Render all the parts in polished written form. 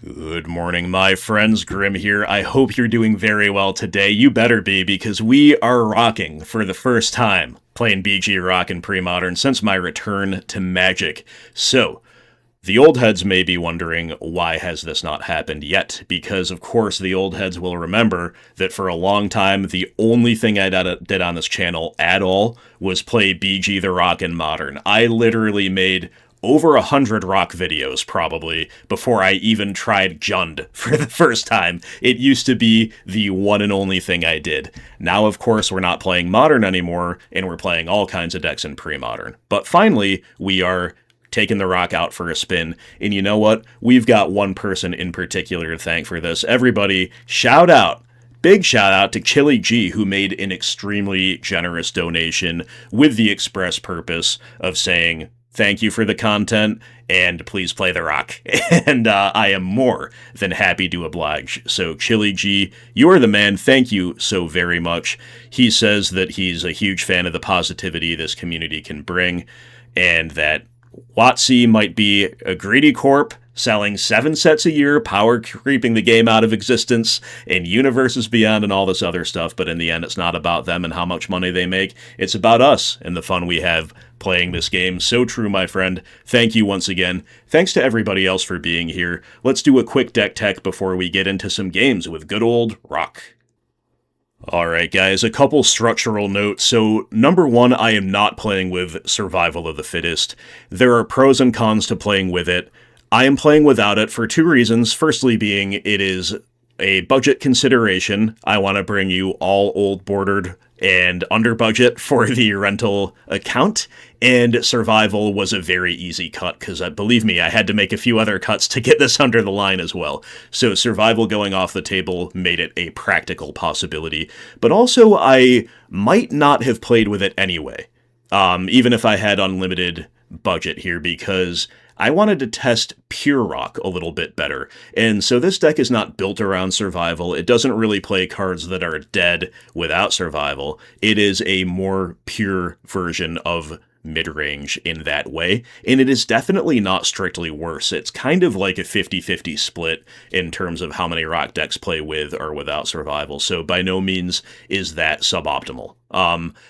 Good morning, my friends. Grim here. I hope you're doing very well today. You better be, because we are rocking for the first time playing BG Rock and Premodern since my return to Magic. So, the old heads may be wondering, why has this not happened yet? Because, of course, the old heads will remember that for a long time, the only thing I did on this channel at all was play BG the Rock and Modern. I literally made over 100 rock videos, probably, before I even tried Jund for the first time. It used to be the one and only thing I did. Now, of course, we're not playing Modern anymore, and we're playing all kinds of decks in Pre-Modern. But finally, we are taking the rock out for a spin. And you know what? We've got one person in particular to thank for this. Everybody, shout out! Big shout out to Chili G, who made an extremely generous donation with the express purpose of saying, thank you for the content, and please play the rock. And I am more than happy to oblige. So, Chili G, you are the man. Thank you so very much. He says that he's a huge fan of the positivity this community can bring, and that WotC might be a greedy corp selling 7 sets a year, power creeping the game out of existence, and universes beyond and all this other stuff, but in the end, it's not about them and how much money they make. It's about us and the fun we have playing this game. So true, my friend. Thank you once again. Thanks to everybody else for being here. Let's do a quick deck tech before we get into some games with good old Rock. Alright guys, a couple structural notes. So, number one, I am not playing with Survival of the Fittest. There are pros and cons to playing with it. I am playing without it for two reasons. Firstly being, it is a budget consideration. I want to bring you all old bordered and under budget for the rental account, and Survival was a very easy cut, because believe me, I had to make a few other cuts to get this under the line as well. So Survival going off the table made it a practical possibility, but also I might not have played with it anyway, even if I had unlimited budget here, because I wanted to test Pure Rock a little bit better, and so this deck is not built around Survival. It doesn't really play cards that are dead without Survival. It is a more pure version of Midrange in that way, and it is definitely not strictly worse. It's kind of like a 50-50 split in terms of how many Rock decks play with or without Survival, so by no means is that suboptimal.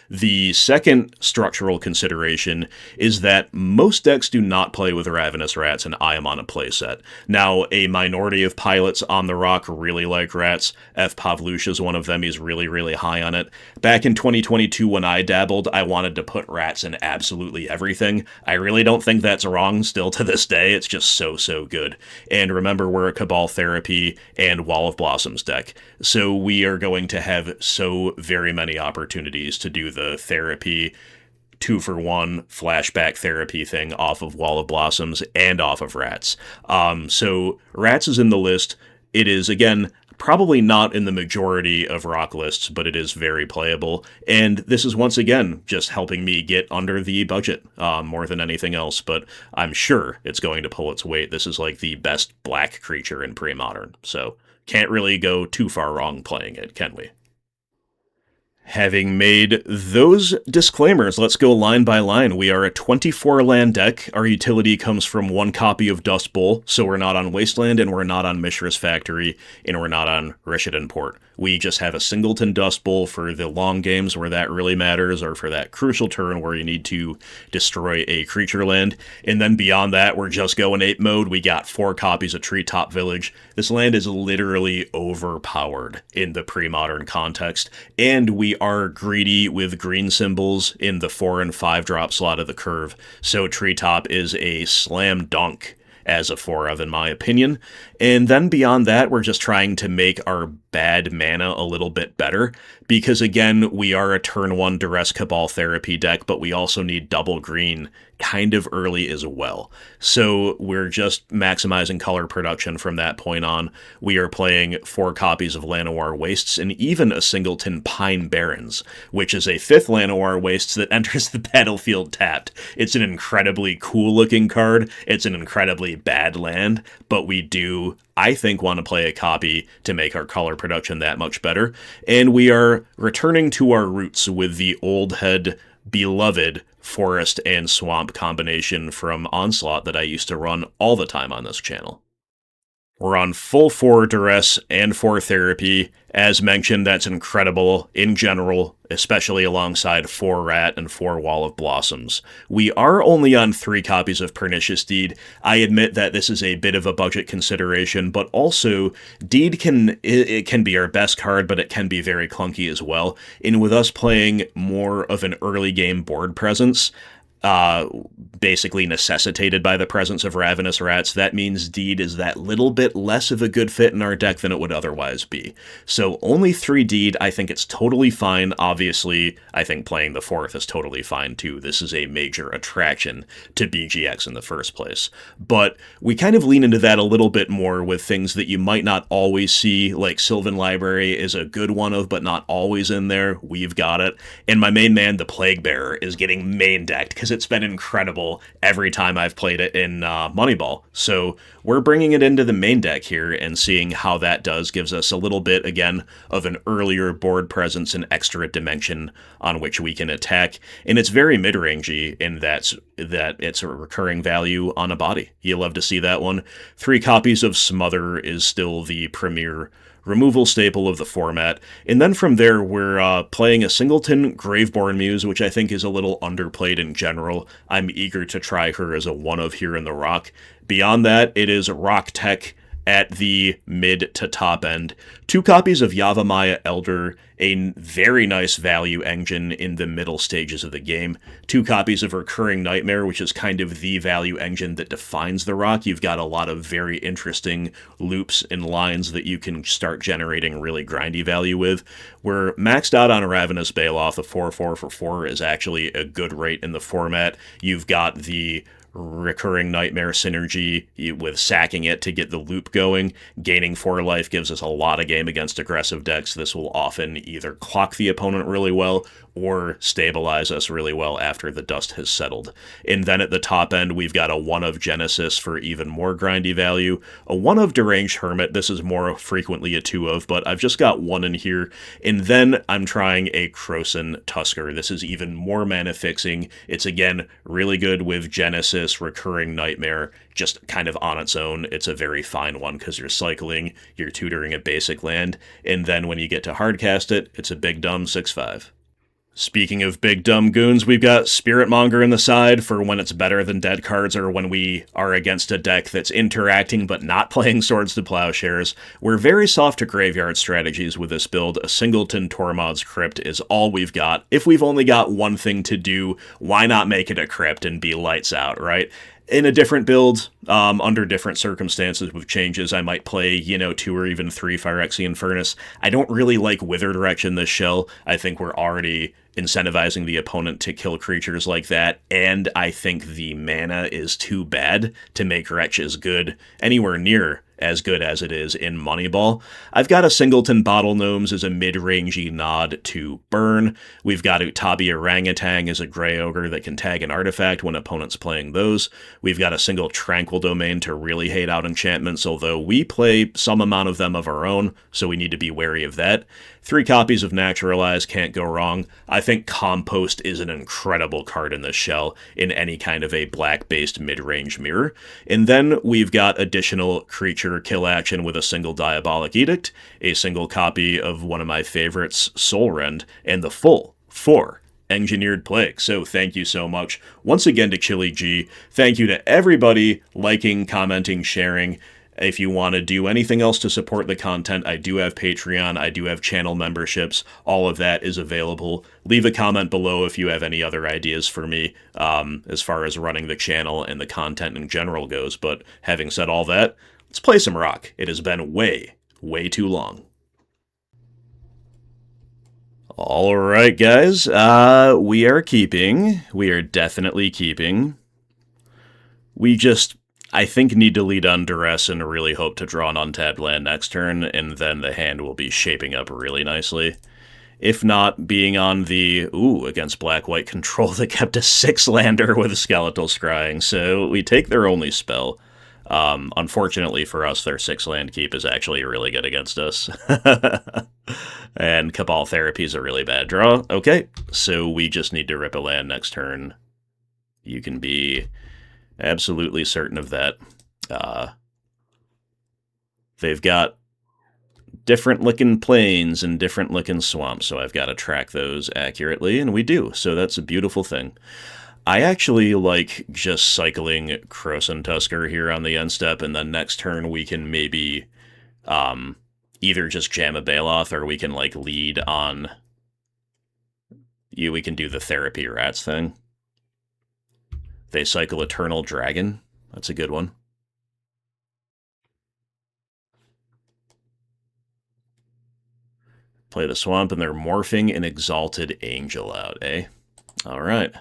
The second structural consideration is that most decks do not play with Ravenous Rats, and I am on a playset. Now, a minority of pilots on the Rock really like Rats. F. Pavlush is one of them. He's really, really high on it. Back in 2022, when I dabbled, I wanted to put Rats in absolutely everything. I really don't think that's wrong still to this day. It's just so, so good. And remember, we're a Cabal Therapy and Wall of Blossoms deck, so we are going to have so very many opportunities to do the therapy 2-for-1 flashback therapy thing off of Wall of Blossoms and off of Rats. So Rats is in the list. It is, again, probably not in the majority of Rock lists, but it is very playable. And this is, once again, just helping me get under the budget more than anything else, but I'm sure it's going to pull its weight. This is like the best black creature in Pre-Modern, so can't really go too far wrong playing it, can we? Having made those disclaimers, let's go line by line. We are a 24-land deck. Our utility comes from 1 copy of Dust Bowl, so we're not on Wasteland, and we're not on Mishra's Factory, and we're not on Rishadan Port. We just have a singleton Dust Bowl for the long games where that really matters, or for that crucial turn where you need to destroy a creature land. And then beyond that, we're just going ape mode. We got 4 copies of Treetop Village. This land is literally overpowered in the pre-modern context, and we are greedy with green symbols in the 4 and 5 drop slot of the curve, so Treetop is a slam dunk as a 4 of, in my opinion. And then beyond that, we're just trying to make our bad mana a little bit better, because again, we are a turn 1 Duress Cabal Therapy deck, but we also need double green kind of early as well. So we're just maximizing color production from that point on. We are playing 4 copies of Llanowar Wastes and even a singleton Pine Barrens, which is a 5th Llanowar Wastes that enters the battlefield tapped. It's an incredibly cool looking card. It's an incredibly bad land, but we do, I think, want to play a copy to make our color production that much better. And we are returning to our roots with the old head beloved forest and swamp combination from Onslaught that I used to run all the time on this channel. We're on full 4 Duress and 4 Therapy. As mentioned, that's incredible in general, especially alongside 4 Rat and 4 Wall of Blossoms. We are only on 3 copies of Pernicious Deed. I admit that this is a bit of a budget consideration, but also Deed it can be our best card, but it can be very clunky as well. And with us playing more of an early game board presence, basically necessitated by the presence of Ravenous Rats, that means Deed is that little bit less of a good fit in our deck than it would otherwise be. So only 3 Deed, I think it's totally fine. Obviously, I think playing the 4th is totally fine too. This is a major attraction to BGX in the first place. But we kind of lean into that a little bit more with things that you might not always see, like Sylvan Library is a good one of, but not always in there. We've got it. And my main man, the Plague Bearer, is getting main decked because it's been incredible every time I've played it in Moneyball. So we're bringing it into the main deck here and seeing how that does. Gives us a little bit, again, of an earlier board presence and extra dimension on which we can attack. And it's very mid-rangey in that it's a recurring value on a body. You love to see that one. 3 copies of Smother is still the premier removal staple of the format. And then from there, we're playing a Singleton Graveborn Muse, which I think is a little underplayed in general. I'm eager to try her as a one-of here in the Rock. Beyond that, it is Rock Tech at the mid to top end. 2 copies of Yavimaya Elder, a very nice value engine in the middle stages of the game. 2 copies of Recurring Nightmare, which is kind of the value engine that defines the Rock. You've got a lot of very interesting loops and lines that you can start generating really grindy value with. We're maxed out on Ravenous Baloth. A 4/4 for 4 is actually a good rate in the format. You've got the Recurring Nightmare synergy with sacking it to get the loop going. Gaining 4 life gives us a lot of game against aggressive decks. This will often either clock the opponent really well or stabilize us really well after the dust has settled. And then at the top end, we've got a 1 of Genesis for even more grindy value. A 1 of Deranged Hermit, this is more frequently a 2 of, but I've just got 1 in here. And then I'm trying a Krosan Tusker. This is even more mana fixing. It's again really good with Genesis, Recurring Nightmare, just kind of on its own. It's a very fine one because you're cycling, you're tutoring a basic land, and then when you get to hardcast it, it's a big dumb 6/5. Speaking of big dumb goons, we've got Spiritmonger in the side for when it's better than dead cards or when we are against a deck that's interacting but not playing Swords to Plowshares. We're very soft to graveyard strategies with this build. A Singleton Tormod's Crypt is all we've got. If we've only got one thing to do, why not make it a Crypt and be lights out, right? In a different build, under different circumstances with changes, I might play, 2 or even 3 Phyrexian Furnace. I don't really like Wither Direction this shell. I think we're already incentivizing the opponent to kill creatures like that, and I think the mana is too bad to make Wretch as good, anywhere near as good as it is in Moneyball. I've got a Singleton Bottle Gnomes as a mid-rangey nod to burn. We've got Utabi Orangutan as a Grey Ogre that can tag an artifact when opponents playing those. We've got a single Tranquil Domain to really hate out enchantments, although we play some amount of them of our own, so we need to be wary of that. 3 copies of Naturalize, can't go wrong. I think Compost is an incredible card in this shell in any kind of a black-based mid-range mirror. And then we've got additional creature kill action with a single Diabolic Edict, a single copy of one of my favorites, Soul Rend, and the full 4 Engineered Plague. So thank you so much once again to Chili G. Thank you to everybody liking, commenting, sharing. If you want to do anything else to support the content, I do have Patreon, I do have channel memberships, all of that is available. Leave a comment below if you have any other ideas for me as far as running the channel and the content in general goes. But having said all that, let's play some Rock. It has been way, way too long. All right, guys, we are keeping. We are definitely keeping. We just, I think, need to lead on Duress and really hope to draw an untapped land next turn, and then the hand will be shaping up really nicely. If not, being on the, against black-white control that kept a 6-lander with a Skeletal Scrying, so we take their only spell. Unfortunately for us, their 6-land keep is actually really good against us. And Cabal Therapy is a really bad draw. Okay, so we just need to rip a land next turn. You can be absolutely certain of that. they've got different looking plains and different looking swamps, so I've got to track those accurately, and we do, so that's a beautiful thing. I actually like just cycling Croson Tusker here on the end step, and then next turn we can maybe either just jam a Baloth, or we can like lead on. We can do the Therapy Rats thing. They cycle Eternal Dragon. That's a good one. Play the Swamp, and they're morphing an Exalted Angel out, eh? Alright.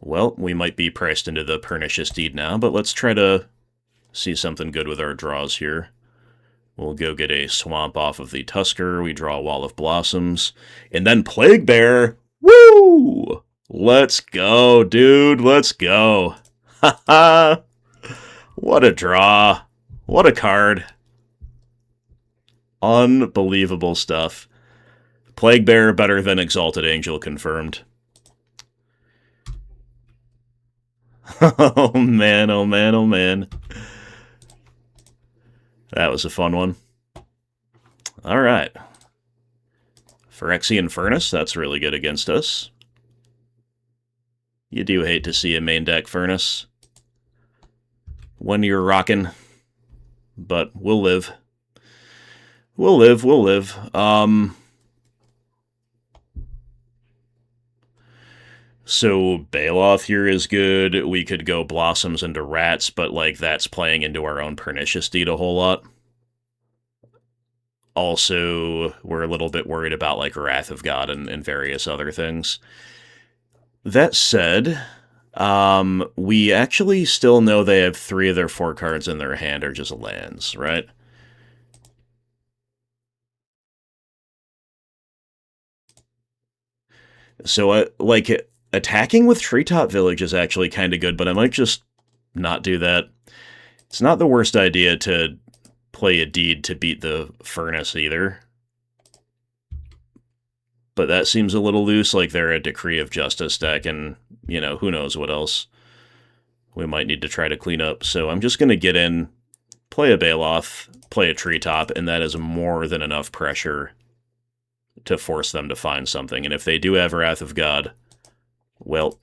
Well, we might be priced into the Pernicious Deed now, but let's try to see something good with our draws here. We'll go get a Swamp off of the Tusker, we draw a Wall of Blossoms, and then Plague Bear! Woo! Let's go, dude, let's go. Haha! What a draw. What a card. Unbelievable stuff. Plague Bear better than Exalted Angel confirmed. Oh man, oh man, oh man. That was a fun one. Alright. Phyrexian Furnace, that's really good against us. You do hate to see a main deck Furnace when you're rocking, but we'll live. We'll live, we'll live. So Baloth here is good. We could go Blossoms into Rats, but like that's playing into our own Pernicious Deed a whole lot. Also, we're a little bit worried about like Wrath of God and various other things. That said, we actually still know they have 3 of their 4 cards in their hand are just lands, right? So, like, attacking with Treetop Village is actually kind of good, but I might just not do that. It's not the worst idea to play a Deed to beat the Furnace either. But that seems a little loose, like they're a Decree of Justice deck, and, you know, who knows what else we might need to try to clean up. So I'm just going to get in, play a Baloth, play a Treetop, and that is more than enough pressure to force them to find something. And if they do have Wrath of God, well,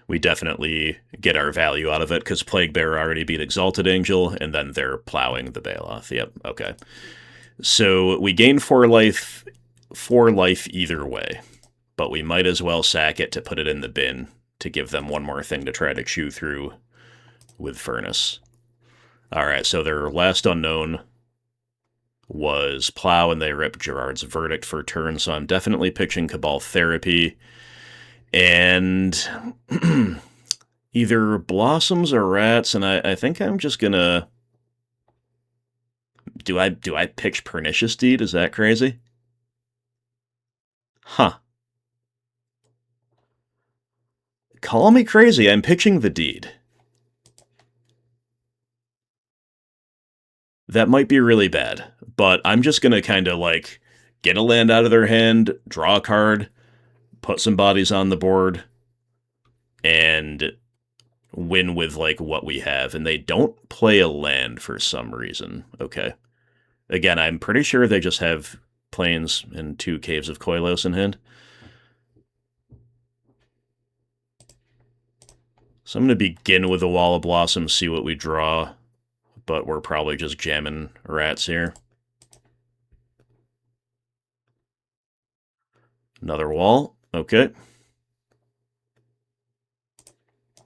we definitely get our value out of it, because Plague Bear already beat Exalted Angel, and then they're plowing the Baloth. Yep, okay. So we gain 4 life either way, but we might as well sack it to put it in the bin to give them one more thing to try to chew through with Furnace. Alright, so their last unknown was Plow, and they ripped Gerard's Verdict for turn, so I'm definitely pitching Cabal Therapy. And either Blossoms or Rats, and I think I'm just gonna... Do I pitch Pernicious Deed? Is that crazy? Huh. Call me crazy, I'm pitching the Deed. That might be really bad, but I'm just gonna kind of like get a land out of their hand, draw a card, put some bodies on the board, and win with like what we have. And they don't play a land for some reason. Okay. Again, I'm pretty sure they just have Plains and 2 Caves of Koilos in hand. So I'm going to begin with the Wall of Blossoms, see what we draw, but we're probably just jamming Rats here. Another wall. Okay.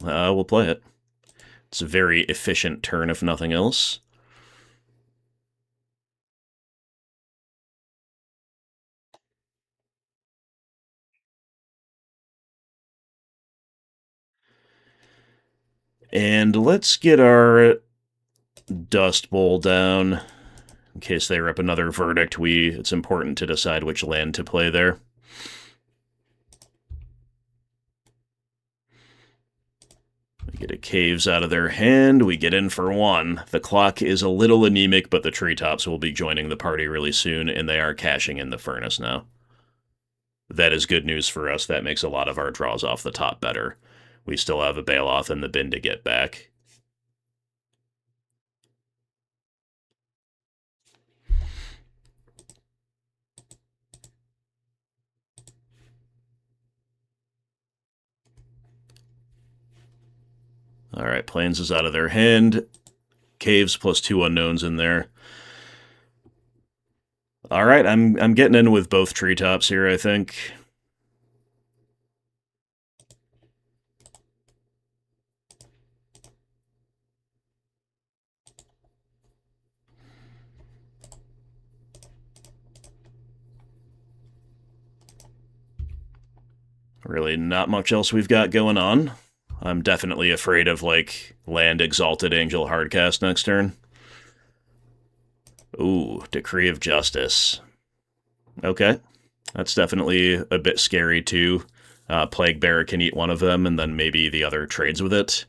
We'll play it. It's a very efficient turn, if nothing else. And let's get our Dust Bowl down. In case they rip another Verdict, it's important to decide which land to play there. We get a Caves out of their hand, we get in for 1. The clock is a little anemic, but the Treetops will be joining the party really soon, and they are cashing in the Furnace now. That is good news for us. That makes a lot of our draws off the top better. We still have a Baloth in the bin to get back. Alright, Plains is out of their hand. Caves plus 2 unknowns in there. Alright, I'm getting in with both treetops here, I think. Really not much else we've got going on. I'm definitely afraid of, like, land Exalted Angel hardcast next turn. Ooh, Decree of Justice. Okay. That's definitely a bit scary, too. Plague Bearer can eat one of them, and then maybe the other trades with it.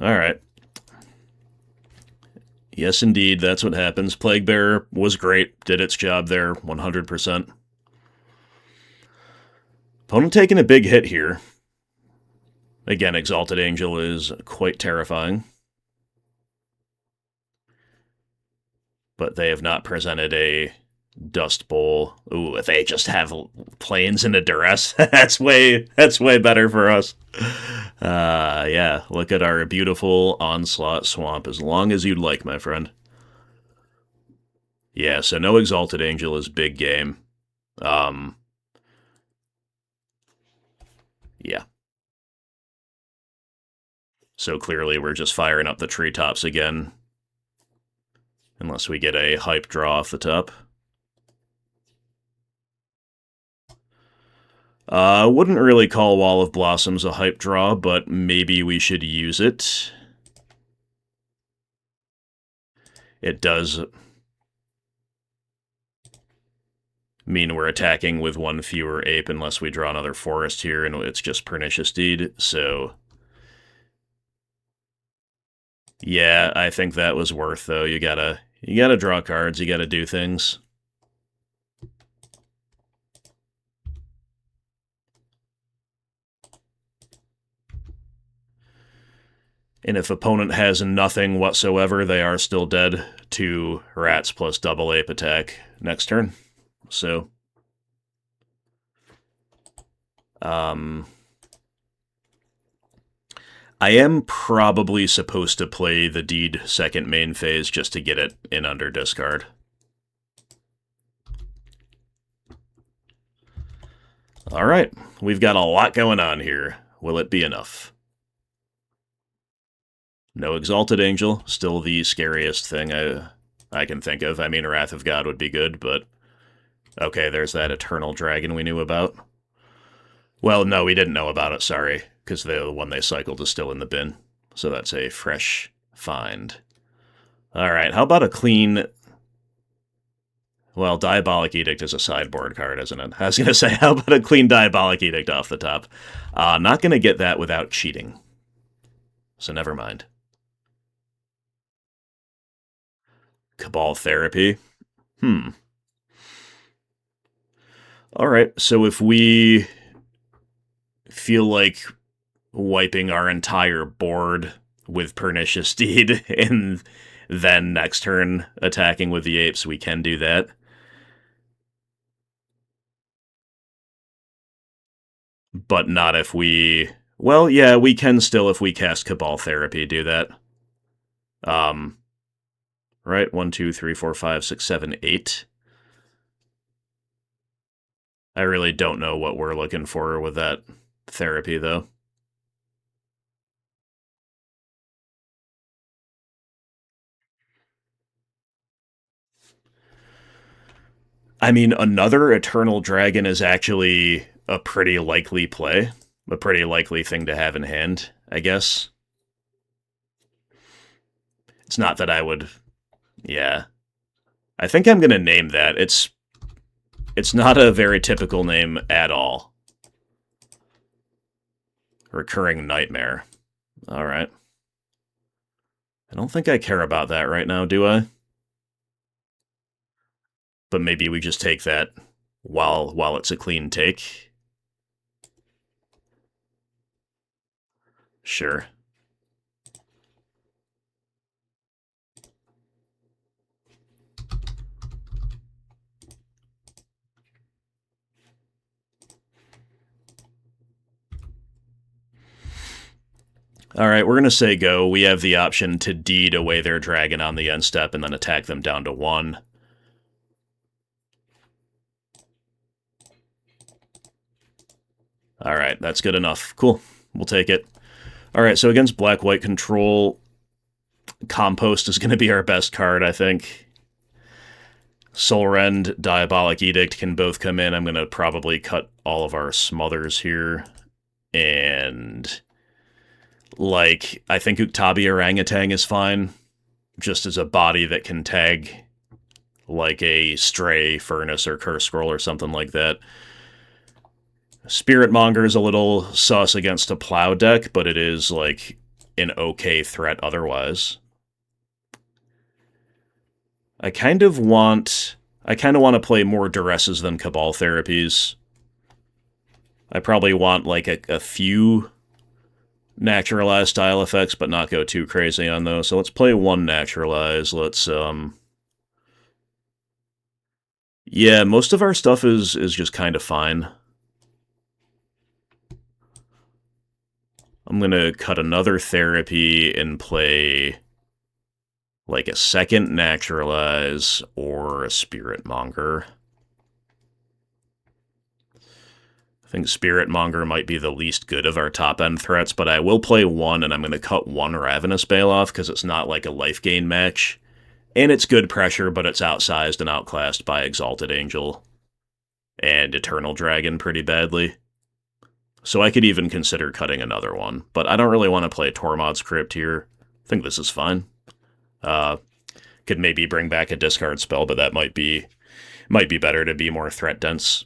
Alright. Yes, indeed, that's what happens. Plague Bearer was great, did its job there, 100%. Opponent taking a big hit here. Again, Exalted Angel is quite terrifying. But they have not presented a Dust Bowl. Ooh, if they just have Plains in a duress, that's way better for us. Yeah, look at our beautiful Onslaught Swamp, as long as you'd like, my friend. Yeah, so no Exalted Angel is big game. Yeah. So clearly we're just firing up the treetops again. Unless we get a hype draw off the top. Wouldn't really call Wall of Blossoms a hype draw, but maybe we should use it. It does mean we're attacking with one fewer ape unless we draw another forest here, and it's just Pernicious Deed, so... Yeah, I think that was worth, though. You gotta draw cards, you gotta do things. And if opponent has nothing whatsoever, they are still dead to rats plus double ape attack next turn. So, I am probably supposed to play the Deed second main phase just to get it in under discard. Alright, we've got a lot going on here. Will it be enough? No Exalted Angel, still the scariest thing I can think of. I mean, Wrath of God would be good, but... Okay, there's that Eternal Dragon we knew about. Well, no, we didn't know about it, sorry, because the one they cycled is still in the bin. So that's a fresh find. Alright, how about a clean... Well, Diabolic Edict is a sideboard card, isn't it? I was going to say, how about a clean Diabolic Edict off the top? Not going to get that without cheating. So never mind. Cabal Therapy. Alright, so if we feel like wiping our entire board with Pernicious Deed and then next turn attacking with the apes, we can do that. But not if we... Well, yeah, we can still, if we cast Cabal Therapy, do that. Right, 1, 2, 3, 4, 5, 6, 7, 8. I really don't know what we're looking for with that therapy, though. I mean, another Eternal Dragon is actually a pretty likely play. A pretty likely thing to have in hand, I guess. It's not that I would... Yeah. I think I'm going to name that. It's not a very typical name at all. Recurring Nightmare. Alright. I don't think I care about that right now, do I? But maybe we just take that while it's a clean take. Sure. Alright, we're going to say go. We have the option to deed away their dragon on the end step and then attack them down to 1. Alright, that's good enough. Cool. We'll take it. Alright, so against black-white control, Compost is going to be our best card, I think. Soul Rend, Diabolic Edict can both come in. I'm going to probably cut all of our smothers here. And like, I think Uktabi Orangutan is fine, just as a body that can tag, like a Stray, Furnace, or Curse Scroll or something like that. Spiritmonger is a little sus against a Plow deck, but it is, like, an okay threat otherwise. I kind of want to play more Duresses than Cabal Therapies. I probably want, like, a few Naturalized style effects, but not go too crazy on those. So let's play one Naturalize. Let's, yeah, most of our stuff is just kind of fine. I'm gonna cut another Therapy and play, like, a second Naturalize or a Spiritmonger. I think Spiritmonger might be the least good of our top-end threats, but I will play one, and I'm going to cut one Ravenous Baloth, because it's not like a life gain match. And it's good pressure, but it's outsized and outclassed by Exalted Angel and Eternal Dragon pretty badly. So I could even consider cutting another one, but I don't really want to play Tormod's Crypt here. I think this is fine. Could maybe bring back a discard spell, but that might be better to be more threat-dense.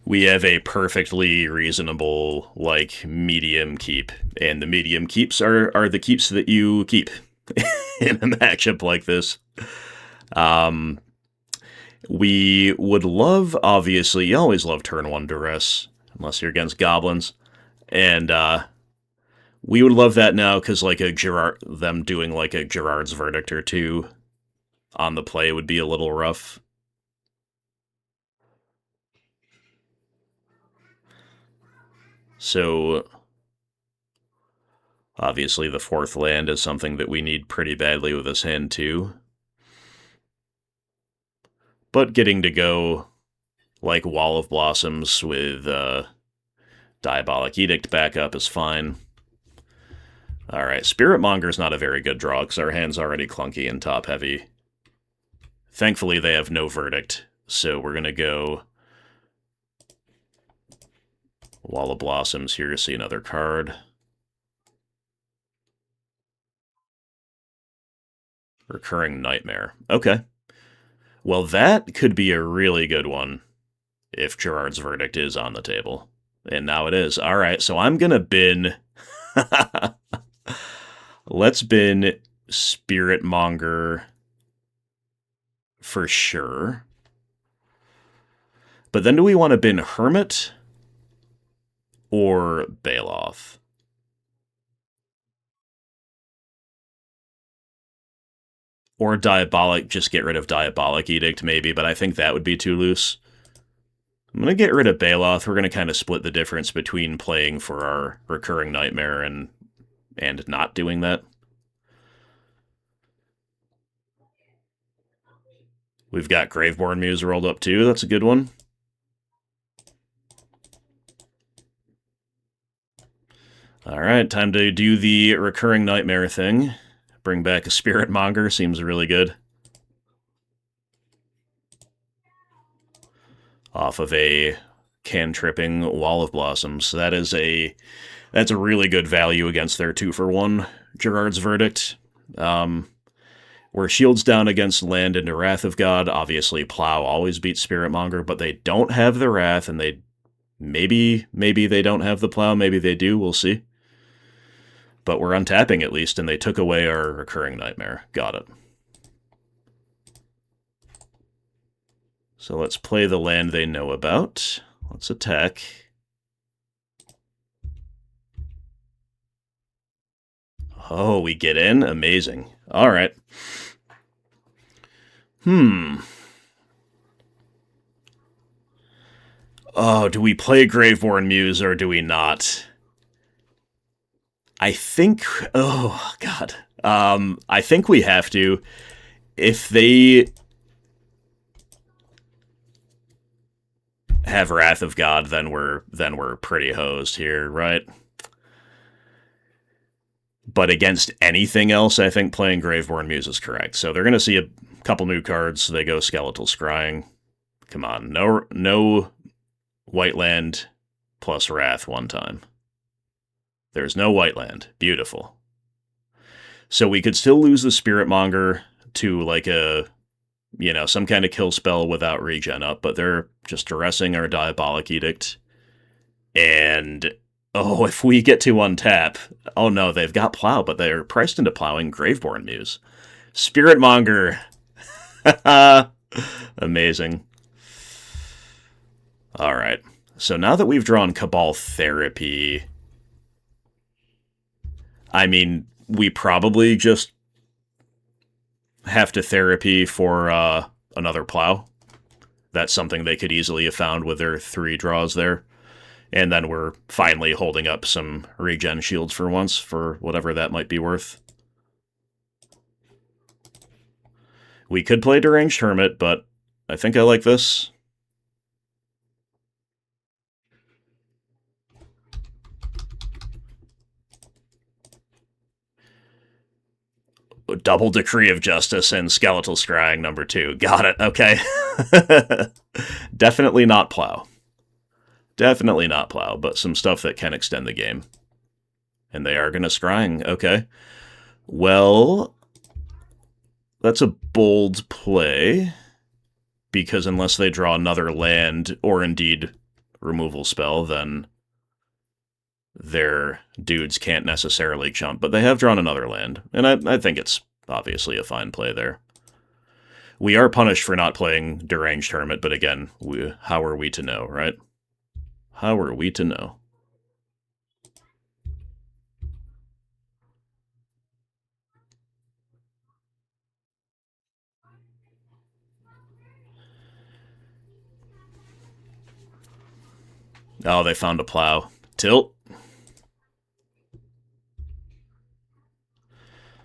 We have a perfectly reasonable, like, medium keep. And the medium keeps are the keeps that you keep in a matchup like this. We would love, obviously, you always love turn 1 Duress, unless you're against goblins. And, we would love that now, because, like, them doing, like, a Gerard's Verdict or two on the play would be a little rough. So, obviously the 4th land is something that we need pretty badly with this hand too. But getting to go, like, Wall of Blossoms with Diabolic Edict backup is fine. Alright, Spiritmonger's not a very good draw, because our hand's already clunky and top-heavy. Thankfully, they have no Verdict, so we're going to go Wall of Blossoms here to see another card. Recurring Nightmare. Okay. Well, that could be a really good one if Gerard's Verdict is on the table. And now it is. Alright, so I'm going to bin... Let's bin Spiritmonger for sure. But then do we want to bin Hermit or Baloth? Or Diabolic, just get rid of Diabolic Edict maybe, but I think that would be too loose. I'm going to get rid of Baloth. We're going to kind of split the difference between playing for our Recurring Nightmare and not doing that. We've got Graveborn Muse rolled up too. That's a good one. Alright, time to do the Recurring Nightmare thing. Bring back a Spiritmonger, seems really good. Off of a cantripping Wall of Blossoms. So that is a That's a really good value against their 2-for-1 Gerard's Verdict. Where Shield's down against land into Wrath of God, obviously Plow always beats Spiritmonger, but they don't have the Wrath, and they maybe they don't have the Plow, maybe they do, we'll see. But we're untapping at least, and they took away our Recurring Nightmare. Got it. So let's play the land they know about. Let's attack. Oh, we get in? Amazing. All right. Oh, do we play Graveborn Muse or do we not? I think... Oh, God. I think we have to. If they have Wrath of God, then we're pretty hosed here, right? But against anything else, I think playing Graveborn Muse is correct. So they're going to see a couple new cards. They go Skeletal Scrying. Come on, no white land plus Wrath one time. There's no white land. Beautiful. So we could still lose the Spiritmonger to like a, some kind of kill spell without regen up, but they're just duressing our Diabolic Edict. And, oh, if we get to untap, oh no, they've got Plow, but they're priced into plowing Graveborn Muse. Spiritmonger. Amazing. Alright, so now that we've drawn Cabal Therapy, I mean, we probably just have to Therapy for another Plow. That's something they could easily have found with their 3 draws there. And then we're finally holding up some regen shields for once, for whatever that might be worth. We could play Deranged Hermit, but I think I like this. Double Decree of Justice and Skeletal Scrying number 2. Got it, okay. Definitely not Plow. Definitely not Plow, but some stuff that can extend the game. And they are going to Scrying, okay. Well, that's a bold play, because unless they draw another land, or indeed removal spell, then their dudes can't necessarily jump, but they have drawn another land, and I think it's obviously a fine play there. We are punished for not playing Deranged Hermit, but again, how are we to know, right? How are we to know? Oh, they found a Plow. Tilt.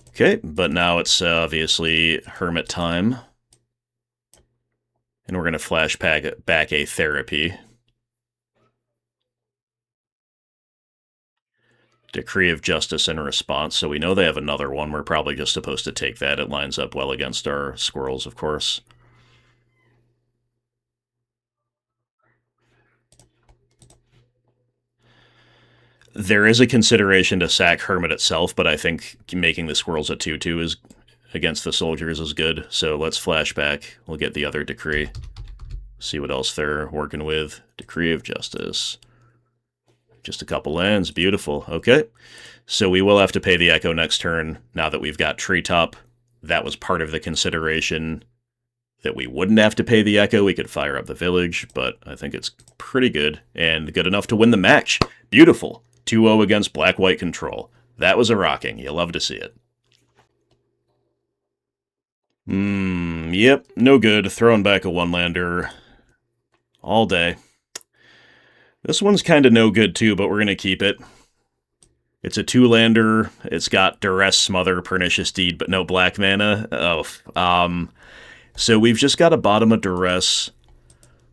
Okay, but now it's obviously Hermit time. And we're going to flash back a Therapy. Decree of Justice in response, so we know they have another one. We're probably just supposed to take that. It lines up well against our squirrels, of course. There is a consideration to sack Hermit itself, but I think making the squirrels a 2/2 is against the soldiers is good. So let's flash back. We'll get the other decree. See what else they're working with. Decree of Justice. Just a couple lands. Beautiful. Okay. So we will have to pay the Echo next turn now that we've got Treetop. That was part of the consideration that we wouldn't have to pay the Echo. We could fire up the village, but I think it's pretty good and good enough to win the match. Beautiful. 2-0 against Black-White Control. That was a rocking. You love to see it. Yep, no good. Throwing back a one-lander all day. This one's kind of no good too, but we're going to keep it. It's a 2-lander. It's got Duress, Smother, Pernicious Deed, but no black mana. Oh, so we've just got a bottom of Duress.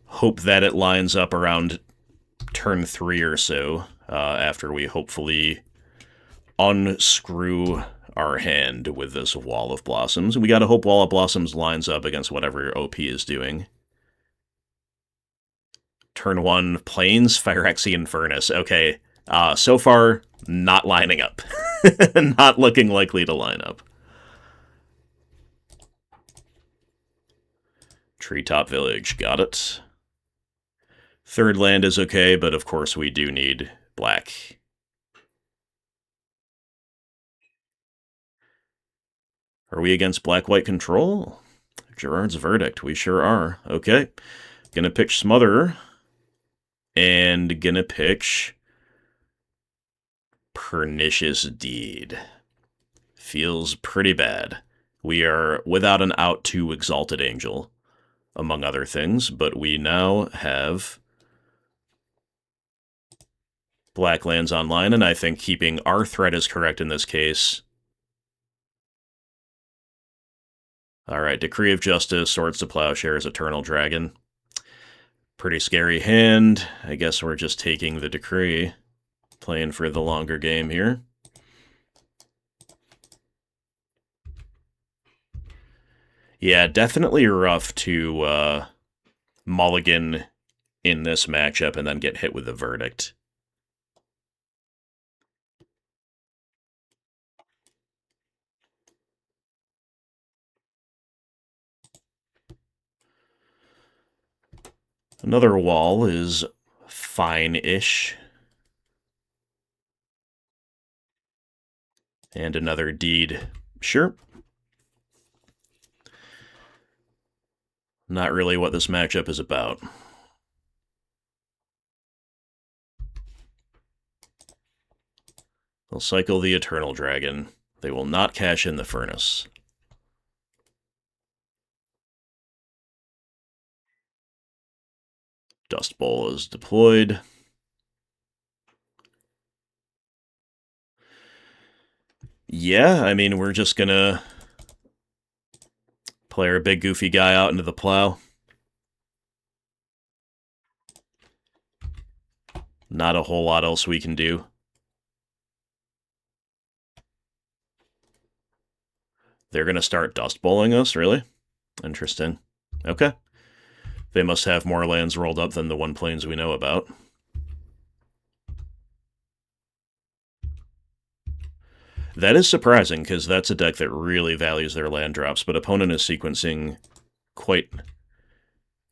Hope that it lines up around turn 3 or so. After we hopefully unscrew our hand with this Wall of Blossoms. We gotta hope Wall of Blossoms lines up against whatever OP is doing. Turn 1, Plains, Phyrexian Furnace. Okay, So far, not lining up. Not looking likely to line up. Treetop Village, got it. Third land is okay, but of course we do need black. Are we against black-white control? Gerard's Verdict, we sure are. Okay. Gonna pitch Smother. And gonna pitch Pernicious Deed. Feels pretty bad. We are without an out to Exalted Angel, among other things, but we now have black lands online, and I think keeping our threat is correct in this case. Alright, Decree of Justice, Swords to Plowshares, Eternal Dragon. Pretty scary hand. I guess we're just taking the Decree. Playing for the longer game here. Yeah, definitely rough to mulligan in this matchup and then get hit with the Verdict. Another wall is fine-ish. And another deed. Sure. Not really what this matchup is about. They'll cycle the Eternal Dragon. They will not cash in the Furnace. Dust Bowl is deployed. Yeah, I mean, we're just gonna play our big goofy guy out into the plow. Not a whole lot else we can do. They're gonna start Dust Bowling us, really? Interesting. Okay. They must have more lands rolled up than the one planes we know about. That is surprising, because that's a deck that really values their land drops, but opponent is sequencing quite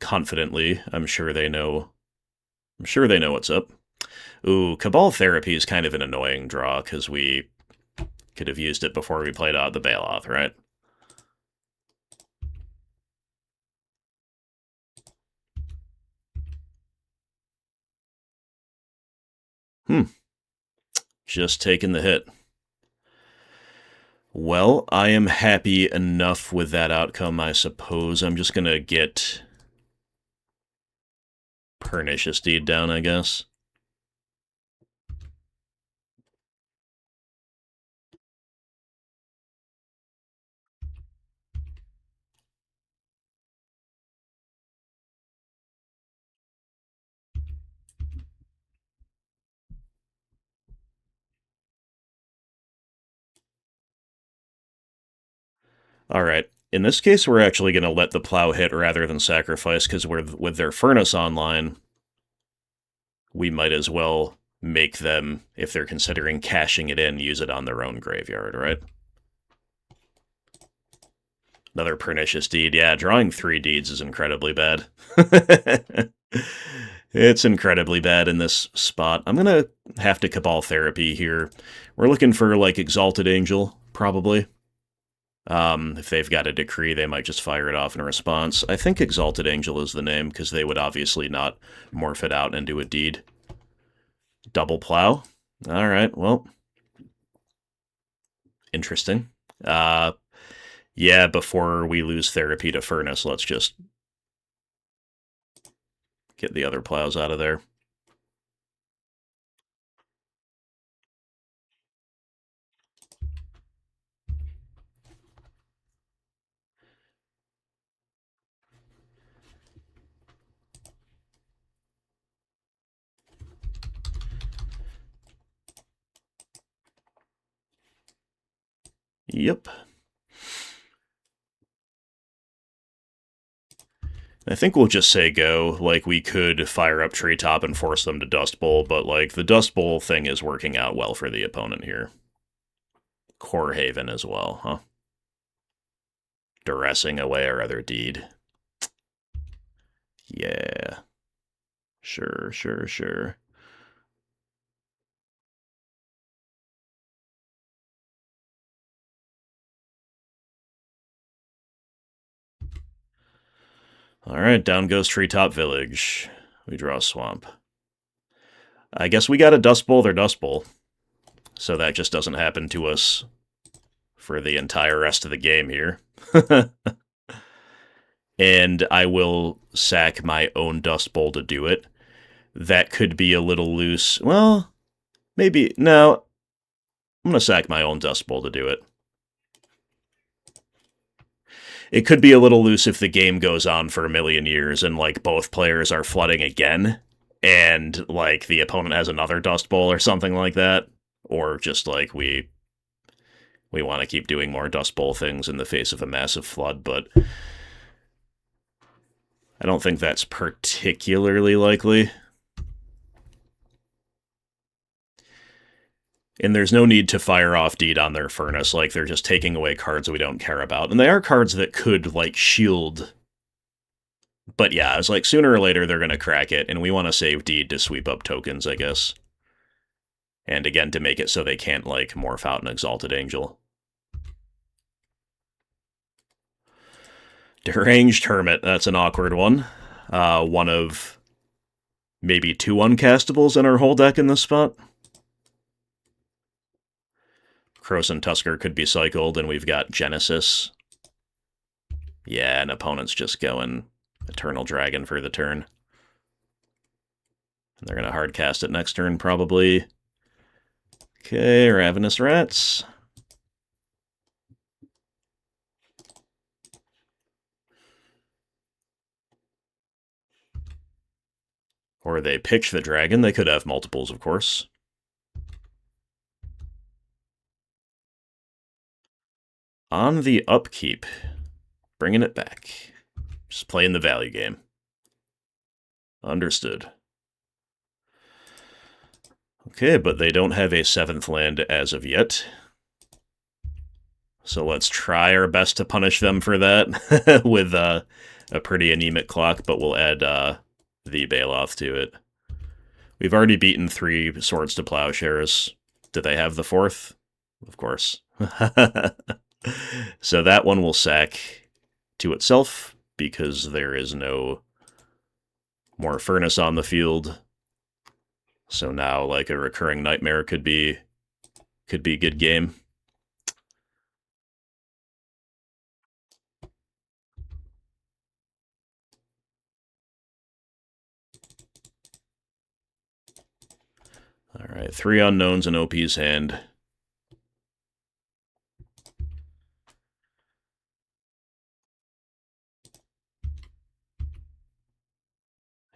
confidently. I'm sure they know what's up. Ooh, Cabal Therapy is kind of an annoying draw, because we could have used it before we played out the Bailoff, right? Just taking the hit. Well, I am happy enough with that outcome, I suppose. I'm just gonna get Pernicious Deed down, I guess. Alright, in this case we're actually going to let the plow hit rather than sacrifice, because with their Furnace online, we might as well make them, if they're considering cashing it in, use it on their own graveyard, right? Another Pernicious Deed. Yeah, drawing 3 deeds is incredibly bad. It's incredibly bad in this spot. I'm going to have to Cabal Therapy here. We're looking for, like, Exalted Angel, probably. If they've got a Decree, they might just fire it off in response. I think Exalted Angel is the name, because they would obviously not morph it out into a deed. Double Plow? Alright, well. Interesting. Yeah, before we lose Therapy to Furnace, let's just get the other plows out of there. Yep. I think we'll just say go. Like, we could fire up Treetop and force them to Dust Bowl, but, like, the Dust Bowl thing is working out well for the opponent here. Core Haven as well, huh? Duressing away our other deed. Yeah. Sure, sure, sure. Alright, down goes Treetop Village. We draw a Swamp. I guess we got a Dust Bowl, their Dust Bowl. So that just doesn't happen to us for the entire rest of the game here. And I will sack my own Dust Bowl to do it. That could be a little loose. Well, maybe. No, I'm going to sack my own Dust Bowl to do it. It could be a little loose if the game goes on for a million years and, like, both players are flooding again, and, like, the opponent has another Dust Bowl or something like that. Or just, like, we want to keep doing more Dust Bowl things in the face of a massive flood, but I don't think that's particularly likely. And there's no need to fire off Deed on their Furnace, like, they're just taking away cards we don't care about. And they are cards that could, like, shield. But yeah, it's like, sooner or later they're going to crack it, and we want to save Deed to sweep up tokens, I guess. And again, to make it so they can't, like, morph out an Exalted Angel. Deranged Hermit, that's an awkward one. One of maybe 2 uncastables in our whole deck in this spot. Krosan Tusker could be cycled, and we've got Genesis. Yeah, and opponent's just going Eternal Dragon for the turn. And they're going to hard cast it next turn, probably. Okay, Ravenous Rats. Or they pitch the dragon. They could have multiples, of course. On the upkeep. Bringing it back. Just playing the value game. Understood. Okay, but they don't have a 7th land as of yet. So let's try our best to punish them for that with a pretty anemic clock, but we'll add the Baloth to it. We've already beaten 3 Swords to Plowshares. Do they have the 4th? Of course. So that one will sack to itself, because there is no more Furnace on the field. So now, like, a Recurring Nightmare could be good game. Alright, 3 unknowns in OP's hand.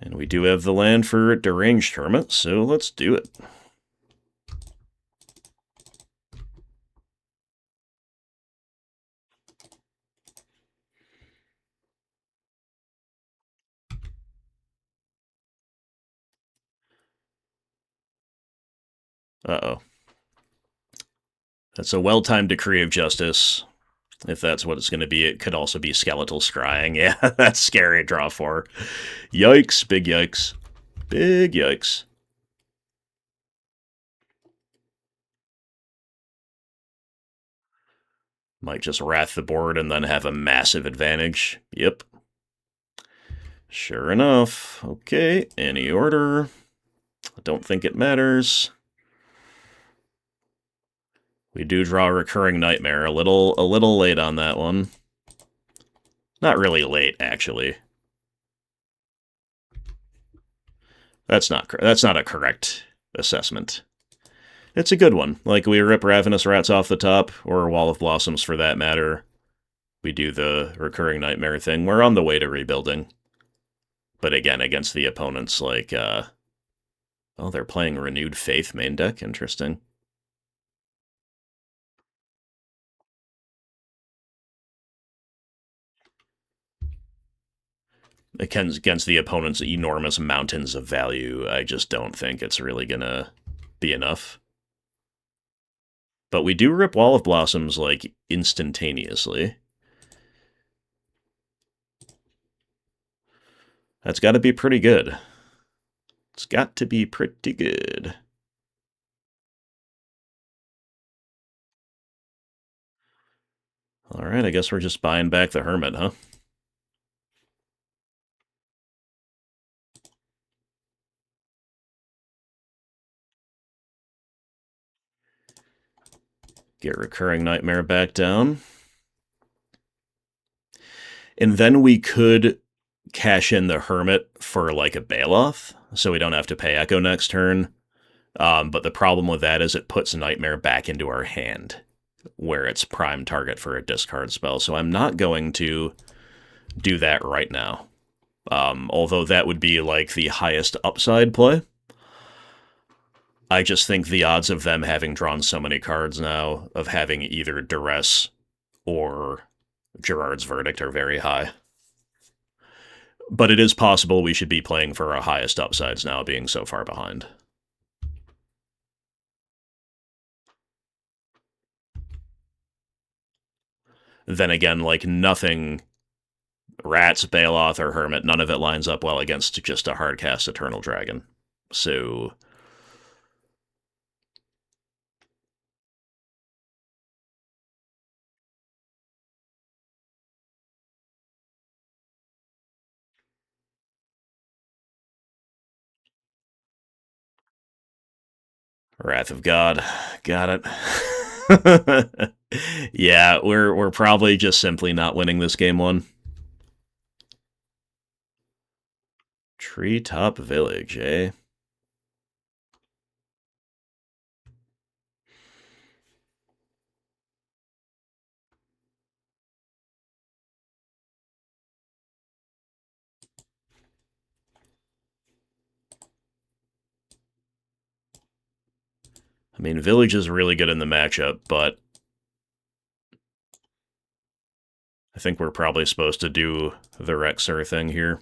And we do have the land for Deranged Hermit, so let's do it. Uh-oh. That's a well-timed Decree of Justice. If that's what it's going to be, it could also be Skeletal Scrying. Yeah, that's scary. Draw 4. Yikes. Big yikes. Big yikes. Might just wrath the board and then have a massive advantage. Yep. Sure enough. Okay, any order. I don't think it matters. We do draw a Recurring Nightmare. A little late on that one. Not really late, actually. That's not a correct assessment. It's a good one. Like, we rip Ravenous Rats off the top, or Wall of Blossoms for that matter. We do the Recurring Nightmare thing. We're on the way to rebuilding. But again, against the opponents, like, oh, they're playing Renewed Faith main deck. Interesting. against the opponent's enormous mountains of value, I just don't think it's really gonna be enough. But we do rip Wall of Blossoms, like, instantaneously. That's gotta be pretty good. It's got to be pretty good. Alright, I guess we're just buying back the Hermit, huh? Get Recurring Nightmare back down. And then we could cash in the Hermit for, like, a Bailoff, so we don't have to pay Echo next turn. But the problem with that is it puts Nightmare back into our hand, where it's prime target for a discard spell. So I'm not going to do that right now. Although that would be, like, the highest upside play. I just think the odds of them having drawn so many cards now, of having either Duress or Gerard's Verdict, are very high. But it is possible we should be playing for our highest upsides now, being so far behind. Then again, like, nothing... Rats, Bailoff, or Hermit, none of it lines up well against just a hardcast Eternal Dragon. So... Wrath of God. Got it. Yeah, we're probably just simply not winning this game one. Treetop Village, eh? I mean, Village is really good in the matchup, but I think we're probably supposed to do the Rexer thing here.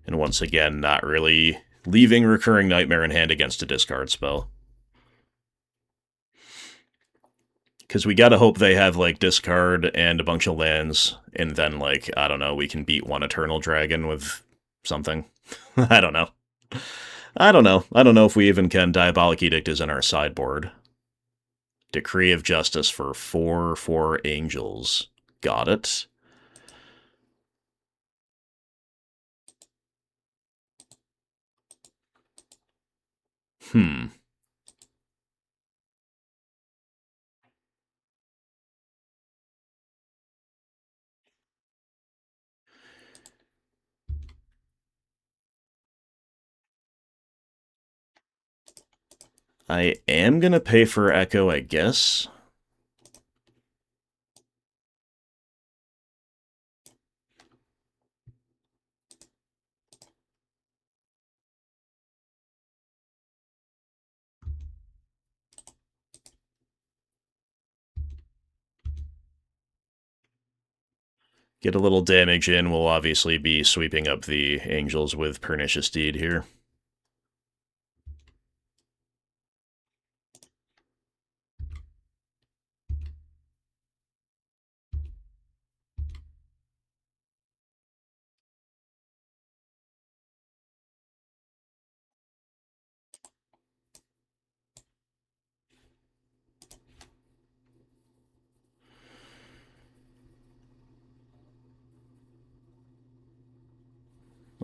And once again, not really leaving Recurring Nightmare in hand against a discard spell. Because we gotta hope they have, like, discard and a bunch of lands, and then, like, I don't know, we can beat one Eternal Dragon with something. I don't know. I don't know if we even can. Diabolic Edict is in our sideboard. Decree of Justice for 4/4 Angels. Got it. I am gonna pay for Echo, I guess. Get a little damage in. We'll obviously be sweeping up the Angels with Pernicious Deed here.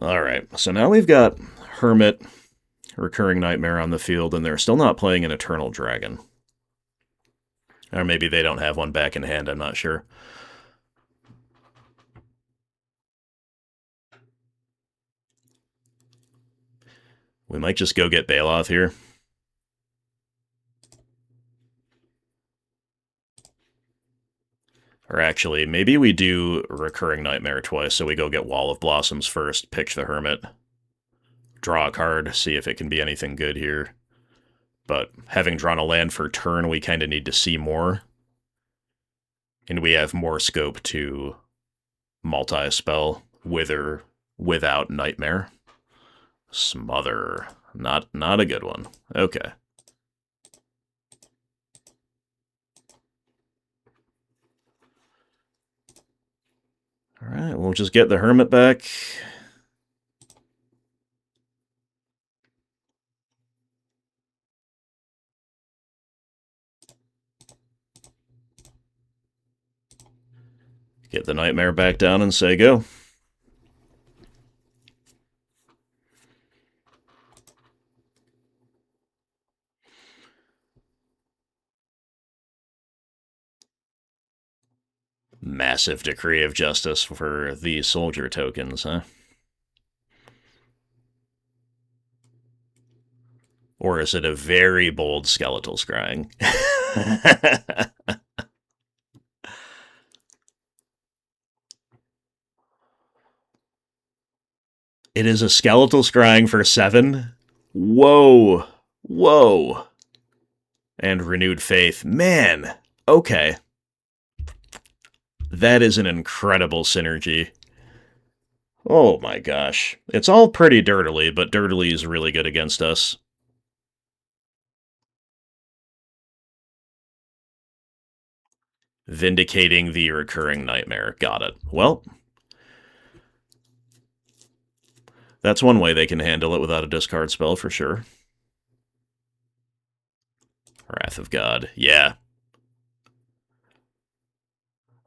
Alright, so now we've got Hermit, Recurring Nightmare on the field, and they're still not playing an Eternal Dragon. Or maybe they don't have one back in hand, I'm not sure. We might just go get Bailoff here. Or actually, maybe we do Recurring Nightmare twice, so we go get Wall of Blossoms first, pitch the Hermit, draw a card, see if it can be anything good here. But having drawn a land for turn, we kind of need to see more. And we have more scope to multi-spell with or without Nightmare. Smother. Not a good one. Okay. Alright, we'll just get the Hermit back. Get the Nightmare back down and say go. Massive Decree of Justice for the soldier tokens, huh? Or is it a very bold Skeletal Scrying? It is a Skeletal Scrying for 7? Whoa. Whoa. And Renewed Faith. Man. Okay. That is an incredible synergy. Oh my gosh. It's all pretty dirtily, but dirtily is really good against us. Vindicating the Recurring Nightmare. Got it. Well, that's one way they can handle it without a discard spell for sure. Wrath of God. Yeah.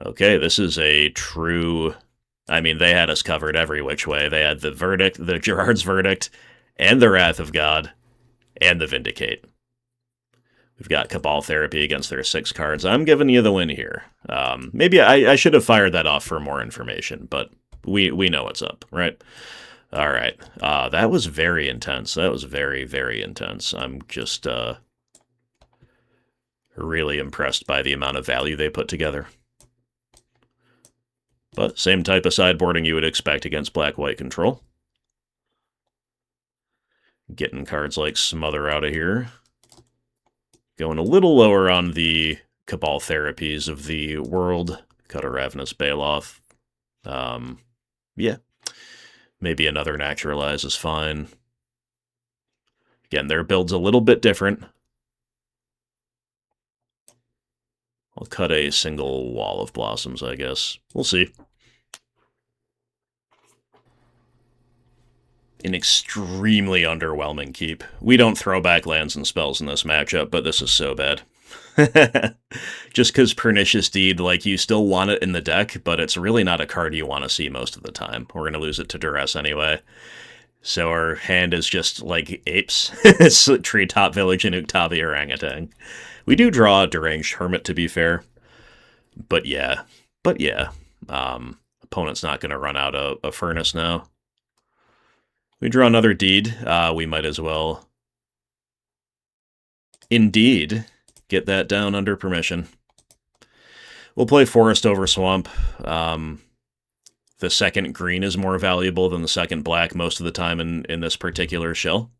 Okay, this is a true... I mean, they had us covered every which way. They had the Verdict, the Gerard's Verdict, and the Wrath of God, and the Vindicate. We've got Cabal Therapy against their 6 cards. I'm giving you the win here. Maybe I should have fired that off for more information, but we know what's up, right? All right. That was very intense. That was very, very intense. I'm just really impressed by the amount of value they put together. But same type of sideboarding you would expect against black-white control. Getting cards like Smother out of here. Going a little lower on the Cabal Therapies of the world. Cut a Ravenous Baloth. Yeah. Maybe another Naturalize is fine. Again, their build's a little bit different. I'll cut a single Wall of Blossoms, I guess. We'll see. An extremely underwhelming keep. We don't throw back lands and spells in this matchup, but this is so bad. Just because Pernicious Deed, like, you still want it in the deck, but it's really not a card you want to see most of the time. We're going to lose it to Duress anyway. So our hand is just, like, apes. It's Treetop Village and Uktabi Orangutan. We do draw a Deranged Hermit, to be fair. But yeah. Opponent's not going to run out a Furnace now. We draw another Deed. We might as well indeed get that down under permission. We'll play Forest over Swamp. The second green is more valuable than the second black most of the time in this particular shell.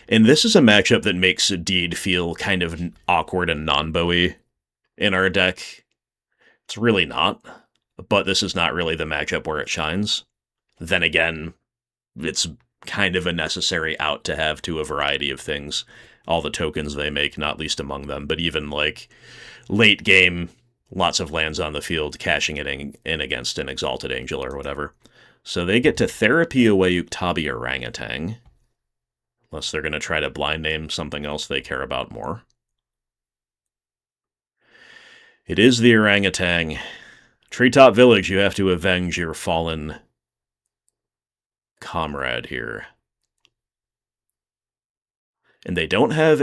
And this is a matchup that makes a Deed feel kind of awkward and non-bowy in our deck. It's really not, but this is not really the matchup where it shines. Then again, it's kind of a necessary out to have to a variety of things. All the tokens they make, not least among them, but even, like, late game, lots of lands on the field, cashing it in against an Exalted Angel or whatever. So they get to therapy away Uktabi Orangutan, unless they're going to try to blind name something else they care about more. It is the Orangutan. Treetop Village, you have to avenge your fallen comrade here. And they don't have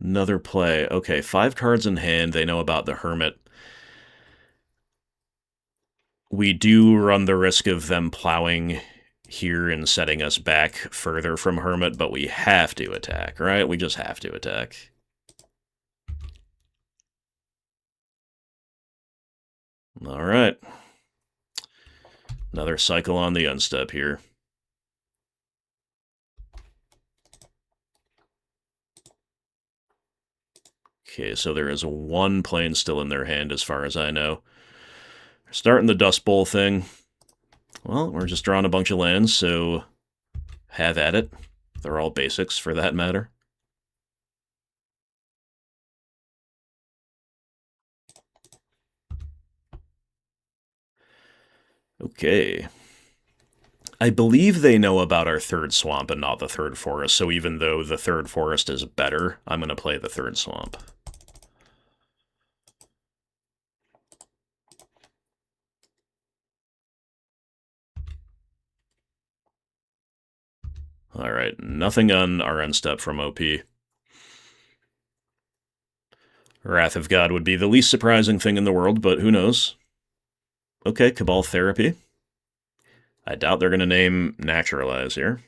another play. Okay, 5 cards in hand. They know about the Hermit. We do run the risk of them plowing here and setting us back further from Hermit, but we have to attack, right? We just have to attack. All right. Another cycle on the unstep here. Okay, so there is one plane still in their hand as far as I know. They're starting the Dust Bowl thing. Well, we're just drawing a bunch of lands, so have at it. They're all basics for that matter. Okay. I believe they know about our third swamp and not the third forest, so even though the third forest is better, I'm going to play the third swamp. Alright, nothing on our end step from OP. Wrath of God would be the least surprising thing in the world, but who knows? Okay, Cabal Therapy. I doubt they're going to name Naturalize here.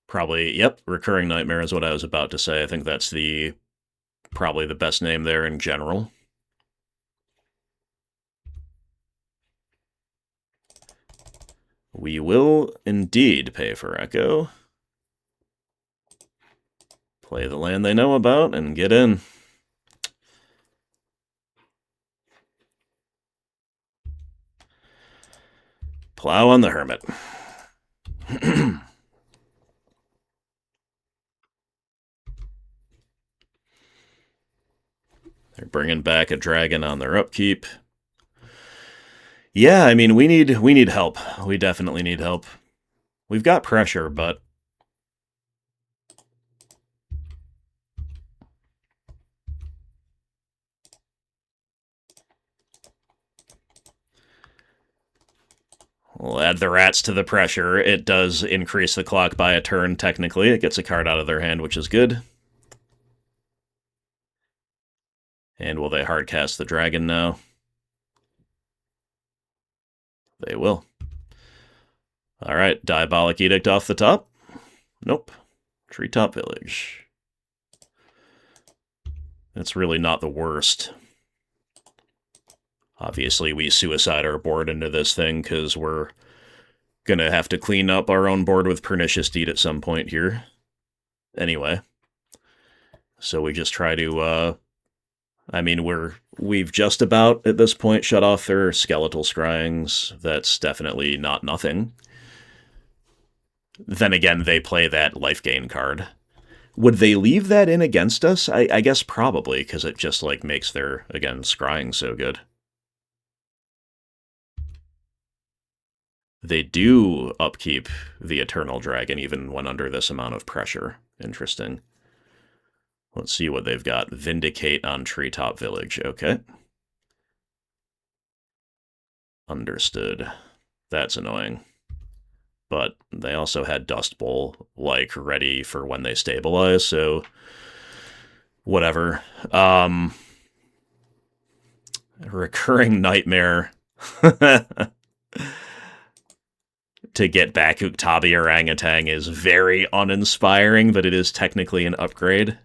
Probably, yep, Recurring Nightmare is what I was about to say. I think that's probably the best name there in general. We will indeed pay for Echo. Play the land they know about and get in. Plow on the Hermit. They're bringing back a dragon on their upkeep. Yeah, I mean, we need help. We definitely need help. We've got pressure, but we'll add the rats to the pressure. It does increase the clock by a turn, technically. It gets a card out of their hand, which is good. And will they hardcast the dragon now? They will. Alright, Diabolic Edict off the top? Nope. Treetop Village. That's really not the worst. Obviously, we suicide our board into this thing, because we're gonna have to clean up our own board with Pernicious Deed at some point here. Anyway. So we just try to, I mean, we've just about, at this point, shut off their Skeletal Scryings. That's definitely not nothing. Then again, they play that life gain card. Would they leave that in against us? I guess probably, because it just, like, makes their, again, scrying so good. They do upkeep the Eternal Dragon even when under this amount of pressure. Interesting. Let's see what they've got. Vindicate on Treetop Village. Okay. Understood. That's annoying. But they also had Dust Bowl, like, ready for when they stabilize, so whatever. Recurring Nightmare to get back Uktabi Orangutan is very uninspiring, but it is technically an upgrade.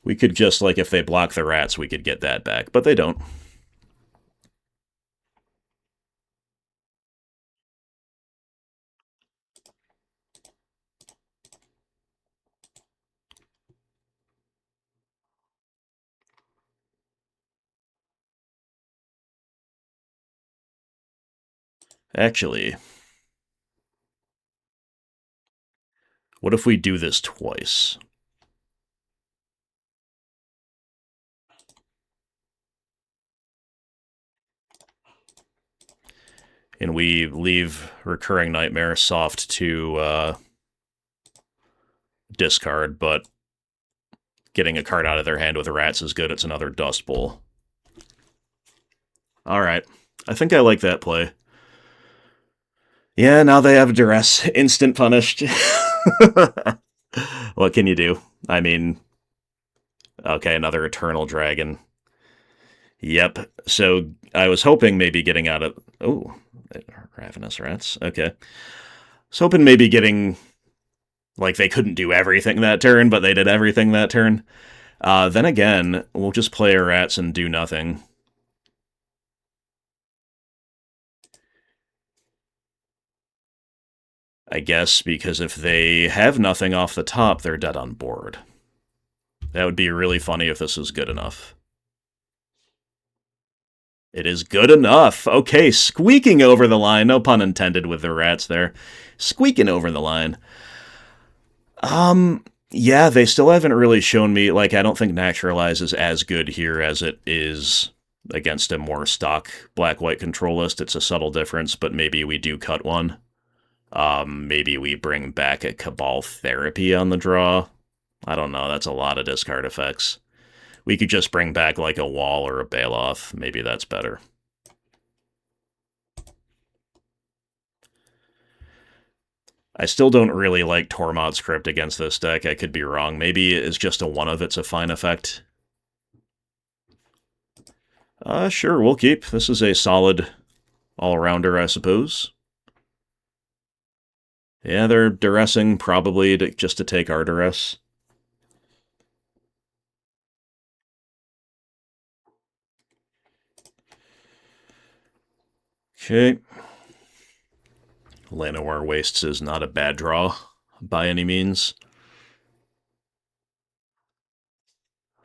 We could just, like, if they block the rats, we could get that back, but they don't. Actually, what if we do this twice? And we leave Recurring Nightmare soft to discard, but getting a card out of their hand with rats is good. It's another Dust Bowl. Alright. I think I like that play. Yeah, now they have Duress. Instant punished. What can you do? I mean, okay, another Eternal Dragon. Yep. So I was hoping maybe getting out of... Oh, ravenous rats. Okay. I was hoping maybe getting... Like, they couldn't do everything that turn, but they did everything that turn. Then again, we'll just play our rats and do nothing. I guess, because if they have nothing off the top, they're dead on board. That would be really funny if this was good enough. It is good enough. Okay, squeaking over the line. No pun intended with the rats there. Squeaking over the line. Yeah, they still haven't really shown me, like, I don't think Naturalize is as good here as it is against a more stock black-white control list. It's a subtle difference, but maybe we do cut one. Maybe we bring back a Cabal Therapy on the draw. I don't know, that's a lot of discard effects. We could just bring back, like, a Wall or a Bailoff. Maybe that's better. I still don't really like Tormod Script against this deck. I could be wrong. Maybe it's just a one of it's a fine effect. Sure, we'll keep. This is a solid all-rounder, I suppose. Yeah, they're duressing probably just to take our duress. Okay. Llanowar Wastes is not a bad draw by any means.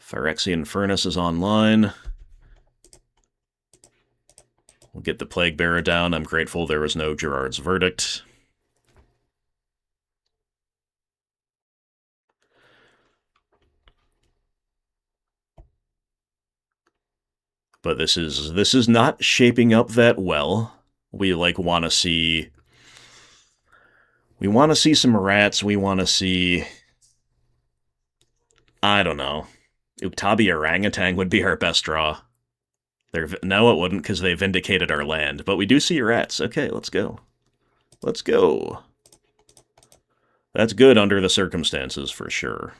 Phyrexian Furnace is online. We'll get the Plague Bearer down. I'm grateful there was no Gerard's Verdict. But this is not shaping up that well. We want to see some rats. We want to see, I don't know. Uktabi Orangutan would be our best draw. No, it wouldn't, because they vindicated our land. But we do see rats. Okay, let's go. Let's go. That's good under the circumstances, for sure.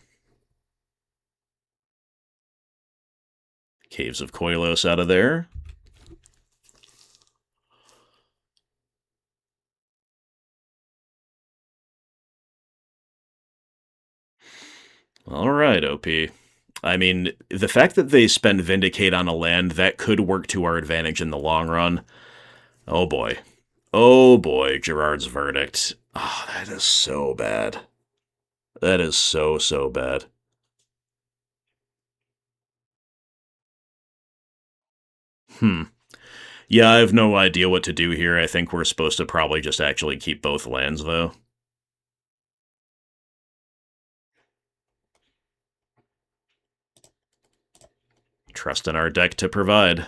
Caves of Koilos out of there. All right, OP. I mean, the fact that they spend Vindicate on a land, that could work to our advantage in the long run. Oh boy. Oh boy, Gerard's Verdict. Oh, that is so bad. That is so, so bad. Yeah, I have no idea what to do here. I think we're supposed to probably just actually keep both lands, though. Trust in our deck to provide.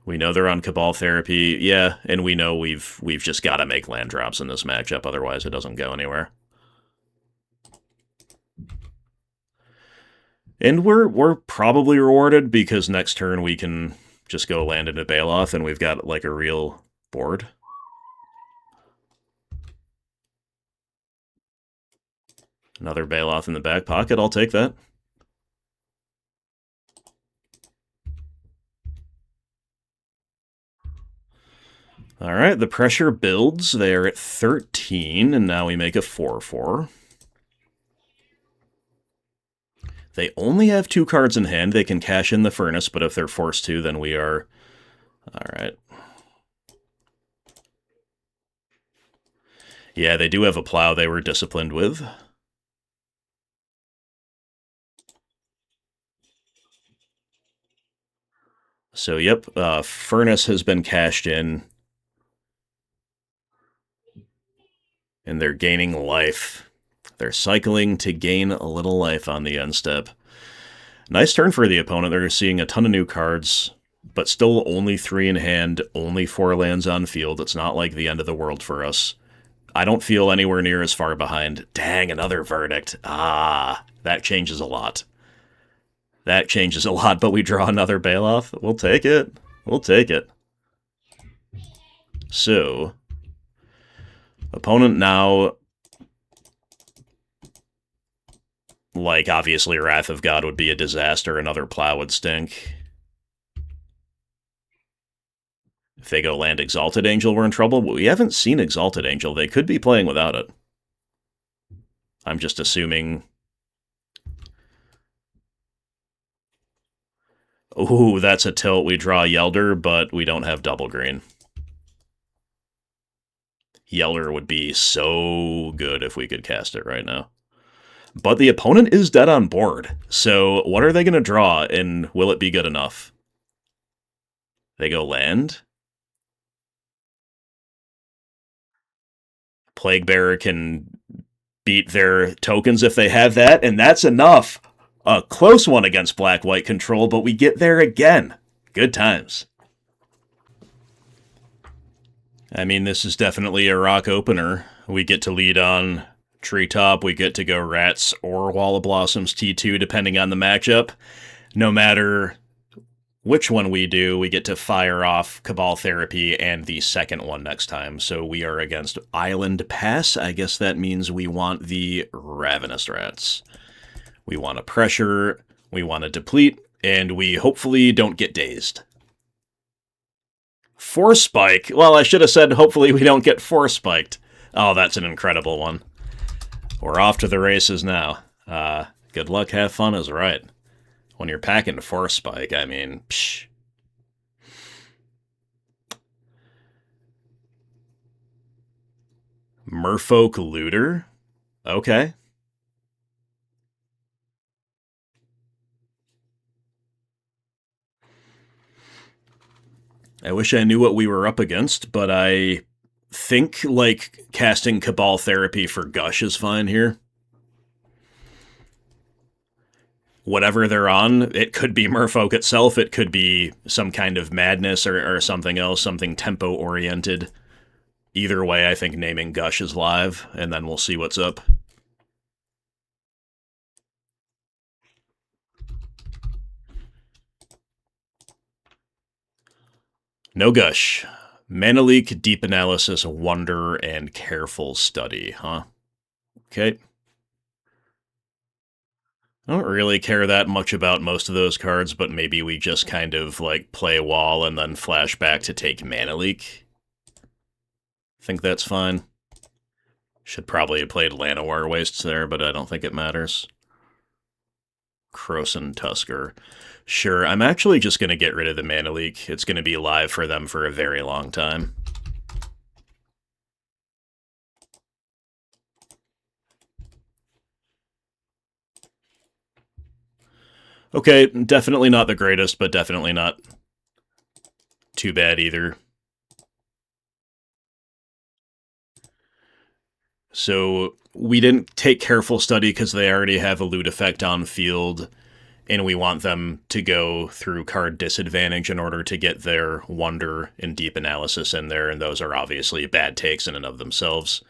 We know they're on Cabal Therapy, yeah, and we know we've just got to make land drops in this matchup, otherwise it doesn't go anywhere. And we're probably rewarded, because next turn we can just go land into Bailoff, and we've got, like, a real board. Another Bailoff in the back pocket, I'll take that. Alright, the pressure builds. They are at 13, and now we make a 4-4. They only have 2 cards in hand. They can cash in the Furnace, but if they're forced to, then we are... Alright. Yeah, they do have a Plow they were disciplined with. So, yep, Furnace has been cashed in. And they're gaining life. They're cycling to gain a little life on the end step. Nice turn for the opponent. They're seeing a ton of new cards, but still only 3 in hand, only 4 lands on field. It's not like the end of the world for us. I don't feel anywhere near as far behind. Dang, another Verdict. Ah, that changes a lot. That changes a lot, but we draw another Bailoff. We'll take it. We'll take it. So, opponent now Like, obviously, Wrath of God would be a disaster. Another Plow would stink. If they go land Exalted Angel, we're in trouble. But we haven't seen Exalted Angel. They could be playing without it. I'm just assuming... Ooh, that's a tilt. We draw Yelder, but we don't have double green. Yelder would be so good if we could cast it right now. But the opponent is dead on board. So what are they going to draw, and will it be good enough? They go land. Plaguebearer can beat their tokens if they have that, and that's enough. A close one against black-white control, but we get there again. Good times. I mean, this is definitely a rock opener. We get to lead on Treetop, we get to go Rats or Wall of Blossoms T2, depending on the matchup. No matter which one we do, we get to fire off Cabal Therapy and the second one next time. So we are against Island Pass. I guess that means we want the Ravenous Rats. We want to pressure, we want to deplete, and we hopefully don't get dazed. Force Spike? Well, I should have said hopefully we don't get Force Spiked. Oh, that's an incredible one. We're off to the races now. Good luck, have fun is right. When you're packing Force Spike, I mean, psh. Merfolk Looter? Okay. I wish I knew what we were up against, but I think, like, casting Cabal Therapy for Gush is fine here. Whatever they're on, it could be Merfolk itself, it could be some kind of madness or something else, something tempo-oriented. Either way, I think naming Gush is live, and then we'll see what's up. No Gush. Mana Leak, Deep Analysis, Wonder, and Careful Study, huh? Okay. I don't really care that much about most of those cards, but maybe we just kind of, like, play Wall and then flash back to take Mana Leak. Think that's fine. Should probably have played Llanowar Wastes there, but I don't think it matters. Krosan Tusker. Sure, I'm actually just going to get rid of the Mana Leak. It's going to be live for them for a very long time. Okay, definitely not the greatest, but definitely not too bad either. So we didn't take Careful Study because they already have a loot effect on field, and we want them to go through card disadvantage in order to get their Wonder and Deep Analysis in there, and those are obviously bad takes in and of themselves.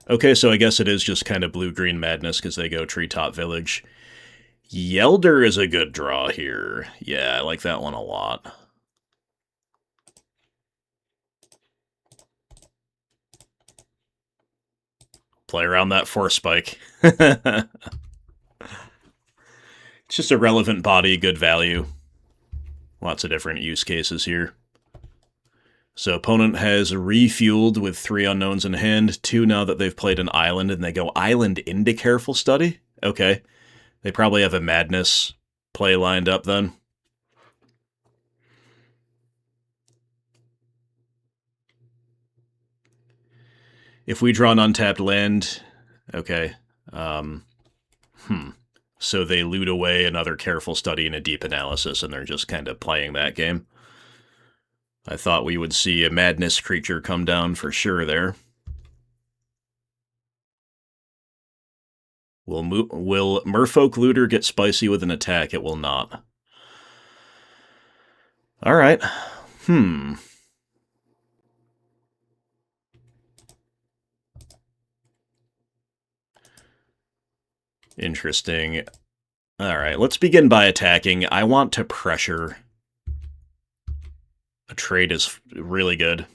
Okay, so I guess it is just kind of blue-green madness because they go Treetop Village. Yelder is a good draw here. Yeah, I like that one a lot. Play around that Force Spike. It's just a relevant body, good value. Lots of different use cases here. So opponent has refueled with 3 unknowns in hand, 2 now that they've played an island, and they go island into Careful Study? Okay. They probably have a Madness play lined up then. If we draw an untapped land, okay. So they loot away another Careful Study and a Deep Analysis, and they're just kind of playing that game. I thought we would see a Madness creature come down for sure there. Will Merfolk Looter get spicy with an attack? It will not. Alright. Interesting. Alright, let's begin by attacking. I want to pressure. A trade is really good.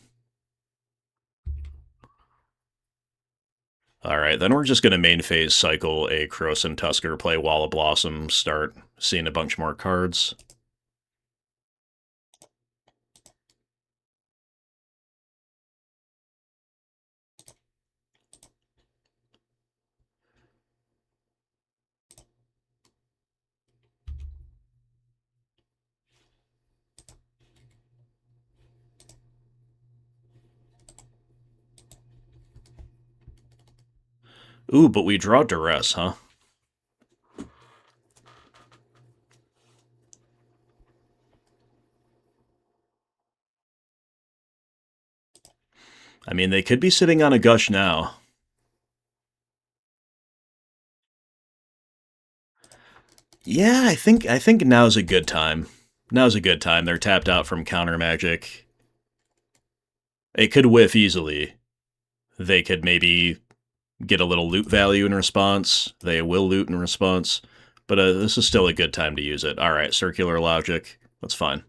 Alright, then we're just going to main phase cycle a Krosan Tusker, play Wall of Blossom, start seeing a bunch more cards. Ooh, but we draw Duress, huh? I mean, they could be sitting on a Gush now. Yeah, I think now's a good time. Now's a good time. They're tapped out from counter magic. It could whiff easily. They could maybe get a little loot value in response. They will loot in response. But this is still a good time to use it. Alright, Circular Logic. That's fine.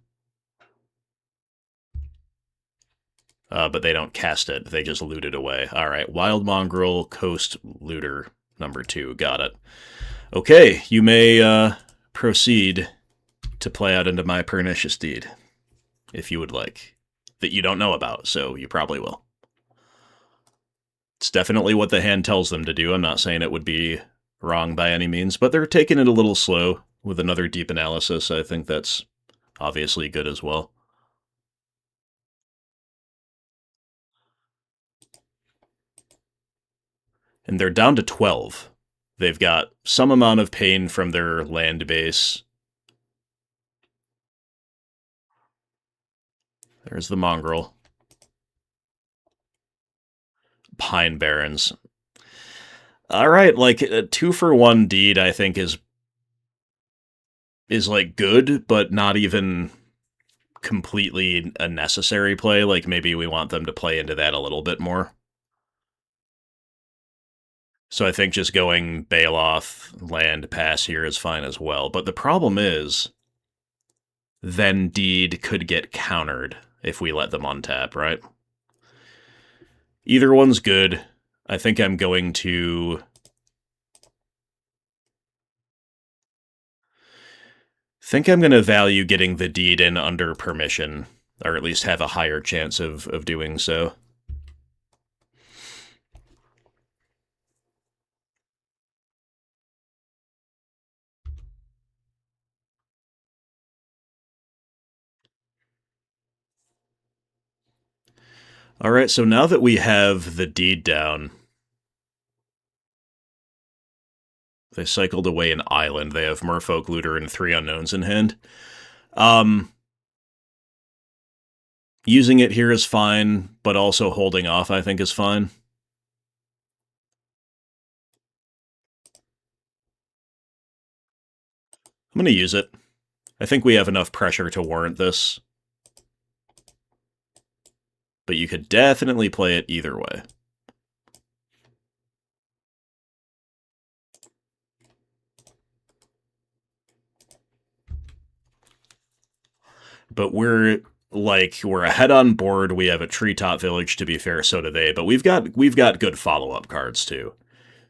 But they don't cast it. They just loot it away. Alright, Wild Mongrel, Coast Looter, number 2. Got it. Okay, you may proceed to play out into my Pernicious Deed, if you would like. That you don't know about, so you probably will. It's definitely what the hand tells them to do. I'm not saying it would be wrong by any means, but they're taking it a little slow with another deep analysis. I think that's obviously good as well. And they're down to 12. They've got some amount of pain from their land base. There's the Mongrel. Pine Barrens. Alright, like, a 2-for-1 deed, I think, is like, good, but not even completely a necessary play. Like, maybe we want them to play into that a little bit more. So I think just going Baloth, land, pass here is fine as well. But the problem is, then Deed could get countered if we let them untap, right? Either one's good. I think I'm going to... value getting the Deed in under permission, or at least have a higher chance of doing so. Alright, so now that we have the Deed down, they cycled away an island. They have Merfolk, Looter, and 3 unknowns in hand. Using it here is fine, but also holding off, I think, is fine. I'm going to use it. I think we have enough pressure to warrant this. But you could definitely play it either way. But we're ahead on board. We have a treetop village, to be fair, so do they. But we've got good follow-up cards too.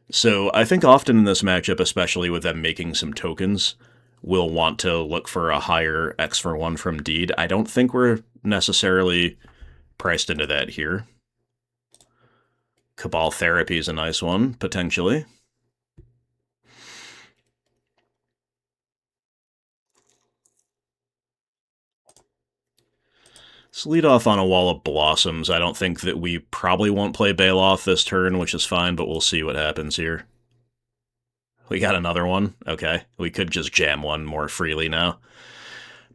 So I think often in this matchup, especially with them making some tokens, we'll want to look for a higher X for 1 from Deed. I don't think we're necessarily priced into that here. Cabal Therapy is a nice one, potentially. Let's lead off on a Wall of Blossoms. I don't think that we probably won't play Baloth this turn, which is fine, but we'll see what happens here. We got another one? Okay. We could just jam one more freely now.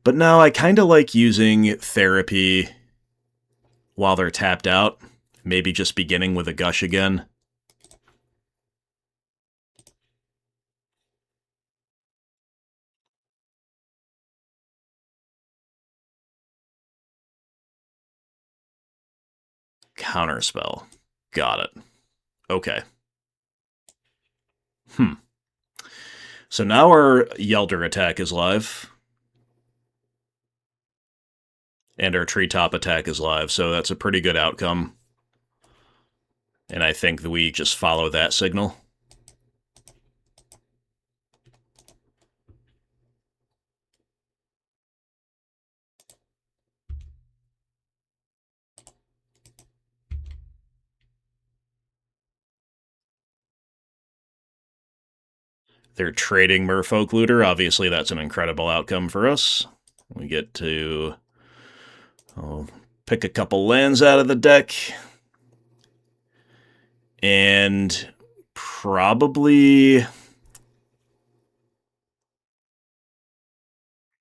But no, I kind of like using Therapy while they're tapped out. Maybe just beginning with a Gush again. Counterspell. Got it. Okay. So now our Yelder attack is live. And our Treetop attack is live, so that's a pretty good outcome. And I think that we just follow that signal. They're trading Merfolk Looter. Obviously, that's an incredible outcome for us. We get to pick a couple lands out of the deck. And probably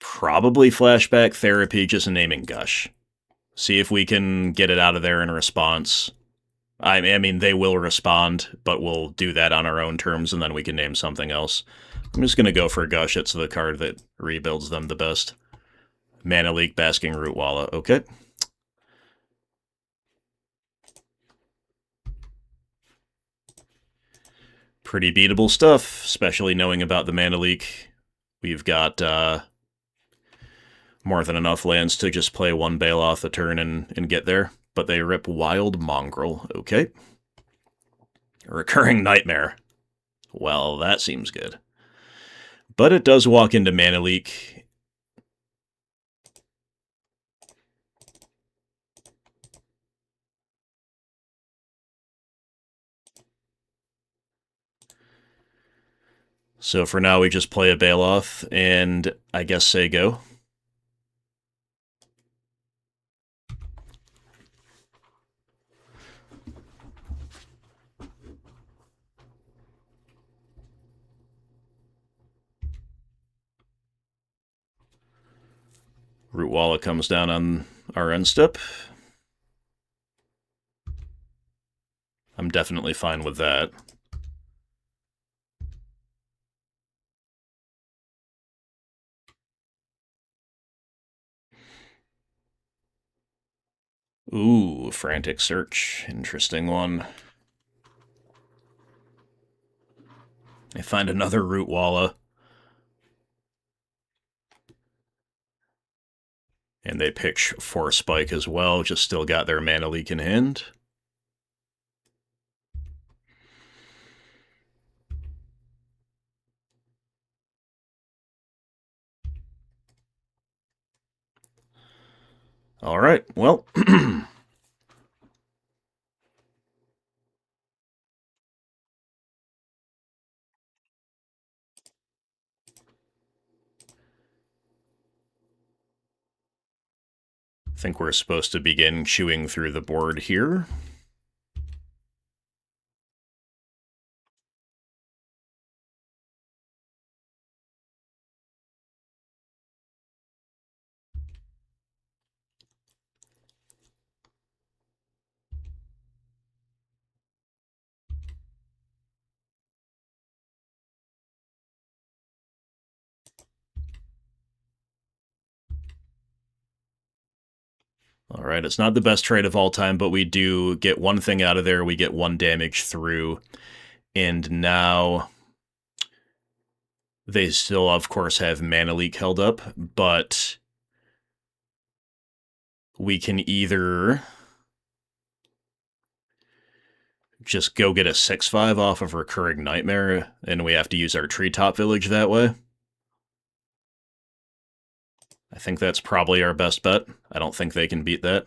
Flashback Therapy, just naming Gush. See if we can get it out of there in response. I mean, they will respond, but we'll do that on our own terms, and then we can name something else. I'm just going to go for Gush. It's the card that rebuilds them the best. Mana Leak, Basking Rootwalla. Okay. Pretty beatable stuff, especially knowing about the Mana Leak. We've got more than enough lands to just play one Baloth a turn and get there. But they rip Wild Mongrel. Okay. Recurring Nightmare. Well, that seems good. But it does walk into Mana Leak. So for now, we just play a Baloth, and I guess say go. Rootwalla comes down on our end step. I'm definitely fine with that. Ooh, Frantic Search. Interesting one. I find another Rootwalla. And they pitch Force Spike as well, just still got their Mana Leak in hand. All right, well. I think we're supposed to begin chewing through the board here. All right, it's not the best trade of all time, but we do get one thing out of there. We get one damage through. And now they still, of course, have Mana Leak held up, but we can either just go get a 6/5 off of Recurring Nightmare, and we have to use our Treetop Village that way. I think that's probably our best bet. I don't think they can beat that.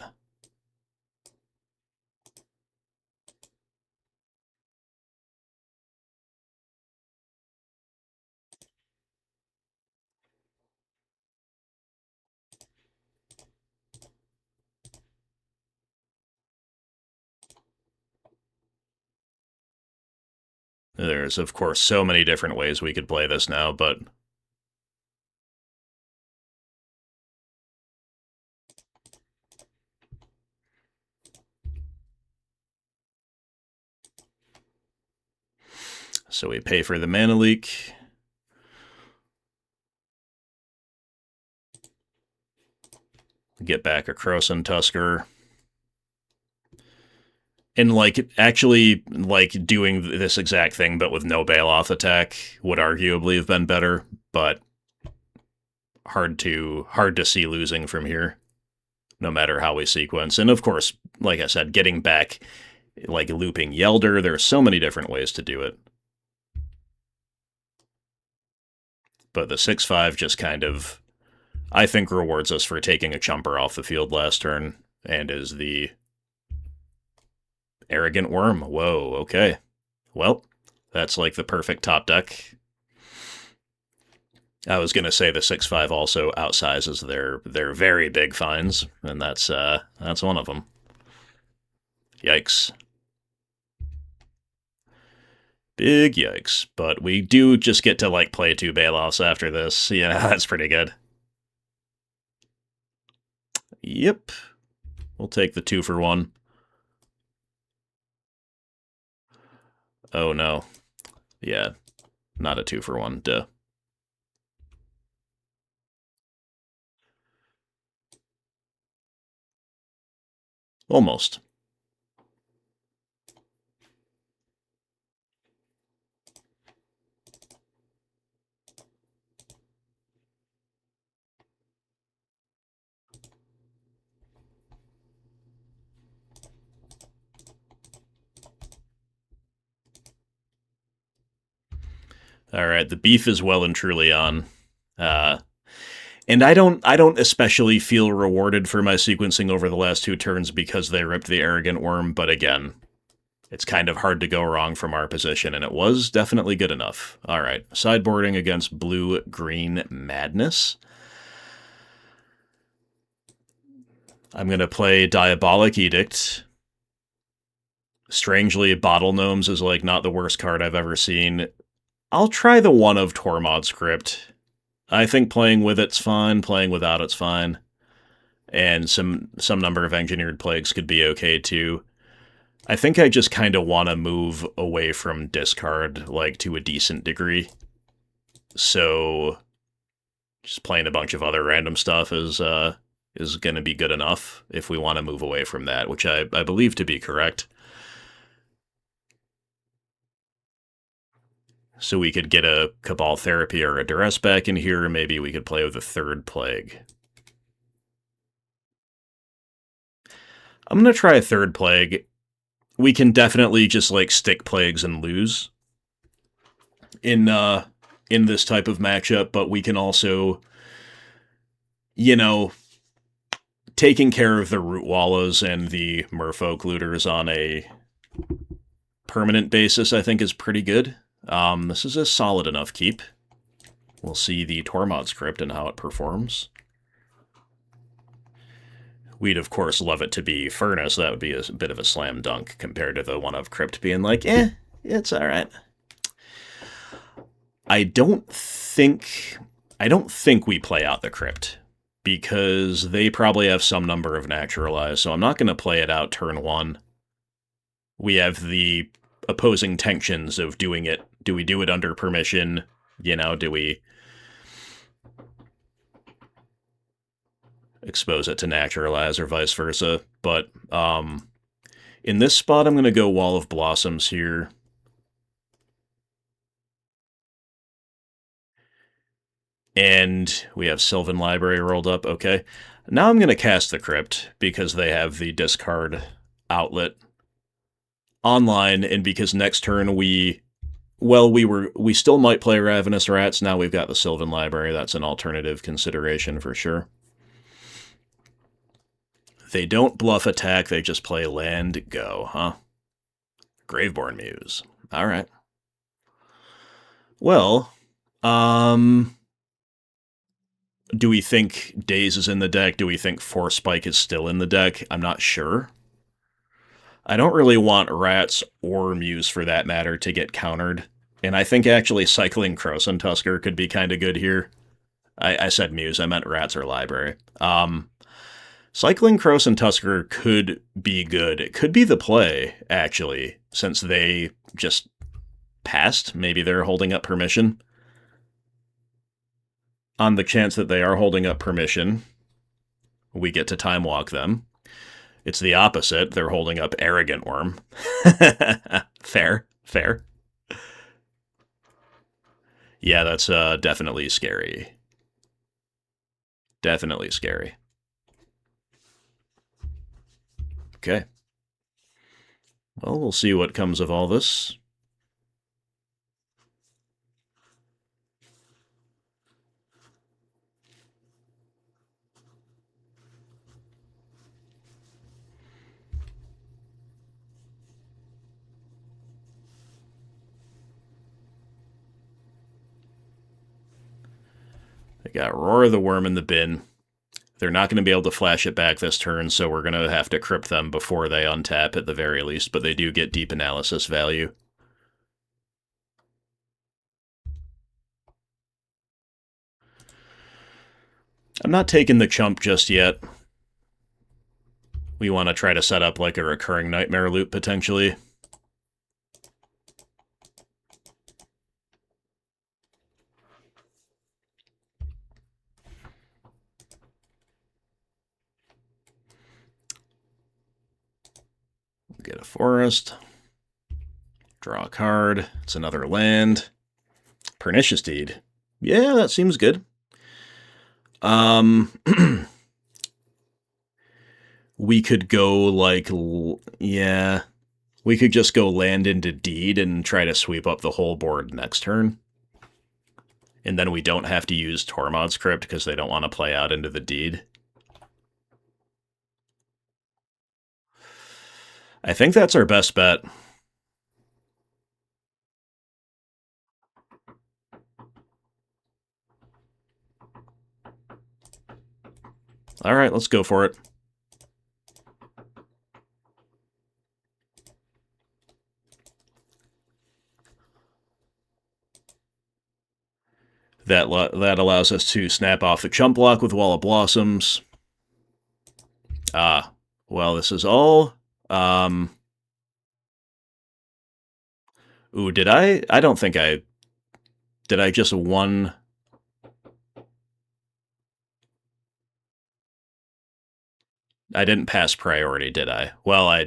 There's, of course, so many different ways we could play this now, but so we pay for the Mana Leak. Get back a Krosan Tusker. And, like, actually, like, doing this exact thing, but with no Baloth attack, would arguably have been better, but hard to see losing from here, no matter how we sequence. And, of course, like I said, getting back like looping Yelder. There's so many different ways to do it. But the 6/5 just kind of, I think, rewards us for taking a chumper off the field last turn, and is the Arrogant Worm. Whoa, okay. Well, that's like the perfect top deck. I was going to say the 6/5 also outsizes their very big finds, and that's one of them. Yikes. Big yikes. But we do just get to, like, play 2 Bailoffs after this. Yeah, that's pretty good. Yep. We'll take the 2 for 1. Oh, no. Yeah, not a 2 for 1. Duh. Almost. All right, the beef is well and truly on. And I don't especially feel rewarded for my sequencing over the last 2 turns because they ripped the Arrogant Worm, but again, it's kind of hard to go wrong from our position, and it was definitely good enough. All right, sideboarding against blue-green madness. I'm going to play Diabolic Edict. Strangely, Bottle Gnomes is, like, not the worst card I've ever seen. I'll try the one of Tormod's Crypt. I think playing with it's fine, playing without it's fine. And some number of Engineered Plagues could be okay, too. I think I just kind of want to move away from discard, like, to a decent degree. So just playing a bunch of other random stuff is going to be good enough if we want to move away from that, which I believe to be correct. So we could get a Cabal Therapy or a Duress back in here. Maybe we could play with a 3rd Plague. I'm going to try a 3rd Plague. We can definitely just, like, stick Plagues and lose in this type of matchup, but we can also, you know, taking care of the Root Wallas and the Merfolk Looters on a permanent basis, I think, is pretty good. This is a solid enough keep. We'll see the Tormod's Crypt and how it performs. We'd, of course, love it to be Furnace. That would be a bit of a slam dunk compared to the one of Crypt being like, it's alright. I don't think we play out the Crypt, because they probably have some number of Naturalize, so I'm not going to play it out turn 1. We have the opposing tensions of doing it. Do we do it under permission? You know, do we expose it to Naturalize or vice versa? But in this spot, I'm going to go Wall of Blossoms here. And we have Sylvan Library rolled up. Okay. Now I'm going to cast the Crypt because they have the discard outlet online, and because next turn we still might play Ravenous Rats. Now we've got the Sylvan Library. That's an alternative consideration for sure. They don't bluff attack, they just play land, go, huh? Graveborn Muse. All right. Well, do we think Daze is in the deck? Do we think Force Spike is still in the deck? I'm not sure. I don't really want Rats or Muse, for that matter, to get countered. And I think actually cycling Krosan Tusker could be kind of good here. I said Muse, I meant Rats or Library. Cycling Krosan Tusker could be good. It could be the play, actually, since they just passed. Maybe they're holding up permission. On the chance that they are holding up permission, we get to time walk them. It's the opposite. They're holding up Arrogant Worm. Fair. Yeah, that's definitely scary. Definitely scary. Okay. Well, we'll see what comes of all this. They got Roar the Worm in the bin. They're not going to be able to flash it back this turn, so we're going to have to crypt them before they untap at the very least, but they do get deep analysis value. I'm not taking the chump just yet. We want to try to set up like a recurring nightmare loop, potentially. Get a forest. Draw a card. It's another land. Pernicious Deed. Yeah, that seems good. We could go like, yeah, we could just go land into Deed and try to sweep up the whole board next turn. And then we don't have to use Tormod's Crypt because they don't want to play out into the Deed. I think that's our best bet. All right, let's go for it. That allows us to snap off the chump block with Wall of Blossoms. Ah, well, this is all... Ooh, did I? I don't think I... Did I just one... I didn't pass priority, did I? Well,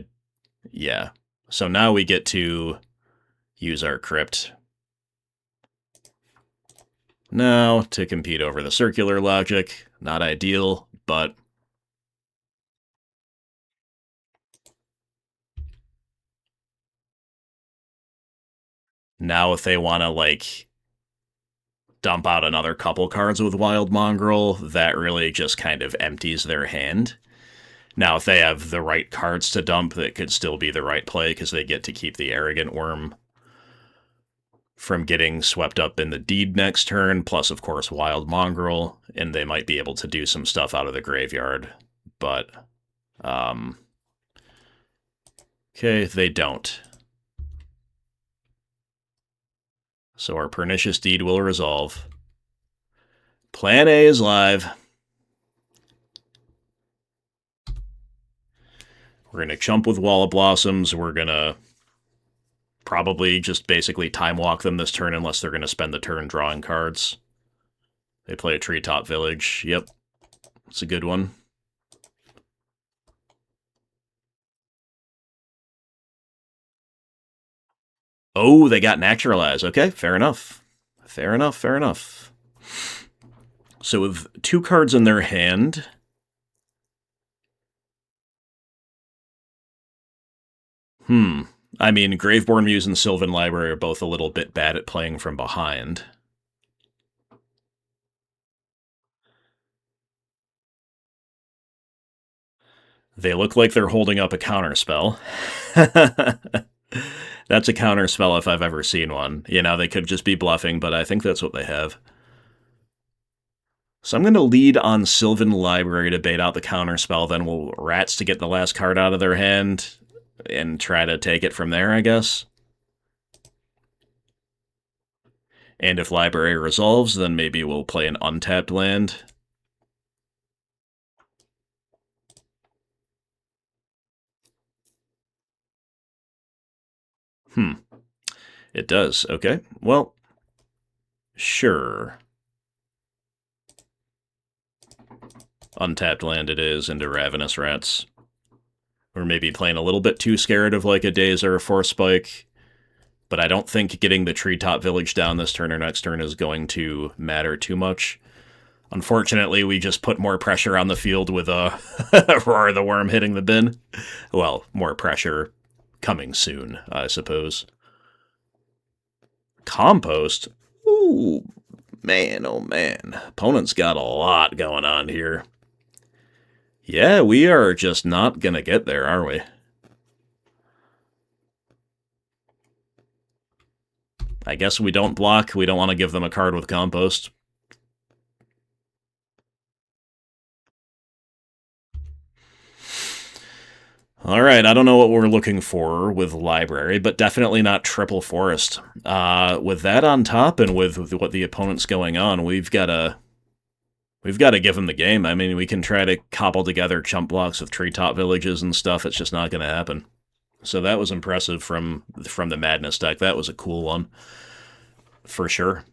yeah. So now we get to use our crypt. Now, to compete over the circular logic. Not ideal, but... Now if they want to, like, dump out another couple cards with Wild Mongrel, that really just kind of empties their hand. Now, if they have the right cards to dump, that could still be the right play, because they get to keep the Arrogant Worm from getting swept up in the Deed next turn, plus, of course, Wild Mongrel, and they might be able to do some stuff out of the graveyard. But, okay, they don't. So our Pernicious Deed will resolve. Plan A is live. We're going to chump with Wall of Blossoms. We're going to probably just basically time walk them this turn unless they're going to spend the turn drawing cards. They play a Treetop Village. Yep. It's a good one. Oh, they got Naturalize. Okay, fair enough. Fair enough, fair enough. So with 2 cards in their hand... I mean, Graveborn Muse and Sylvan Library are both a little bit bad at playing from behind. They look like they're holding up a counterspell. That's a counterspell if I've ever seen one. You know, they could just be bluffing, but I think that's what they have. So I'm going to lead on Sylvan Library to bait out the counterspell, then we'll Rats to get the last card out of their hand and try to take it from there, I guess. And if Library resolves, then maybe we'll play an untapped land. It does. Okay. Well, sure. Untapped land it is into Ravenous Rats. Or maybe playing a little bit too scared of like a Daze or a Force Spike. But I don't think getting the Treetop Village down this turn or next turn is going to matter too much. Unfortunately, we just put more pressure on the field with a Roar the Worm hitting the bin. Well, more pressure coming soon, I suppose. Compost? Ooh, man, oh man. Opponent's got a lot going on here. Yeah, we are just not gonna get there, are we? I guess we don't block. We don't want to give them a card with compost. Alright, I don't know what we're looking for with library, but definitely not triple forest. With that on top, and with what the opponent's going on, we've got to give them the game. I mean, we can try to cobble together chump blocks with treetop villages and stuff. It's just not going to happen. So that was impressive from the Madness deck. That was a cool one, for sure.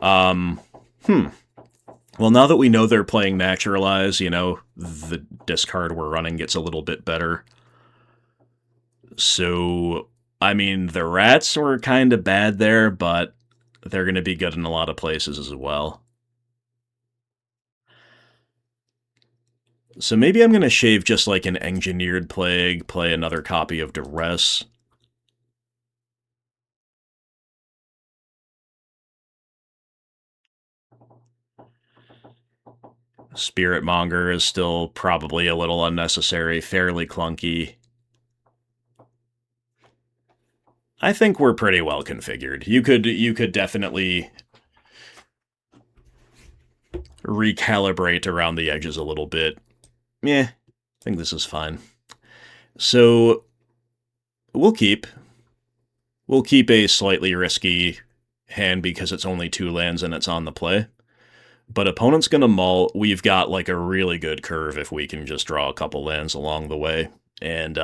Well, now that we know they're playing Naturalize, you know, the discard we're running gets a little bit better. So, I mean, the rats were kind of bad there, but they're going to be good in a lot of places as well. So maybe I'm going to shave just like an Engineered Plague, play another copy of Duress. Spirit Monger is still probably a little unnecessary, fairly clunky. I think we're pretty well configured. You could definitely recalibrate around the edges a little bit. Yeah, I think this is fine. So we'll keep a slightly risky hand because it's only 2 lands and it's on the play. But opponent's gonna mull. We've got like a really good curve if we can just draw a couple lands along the way. And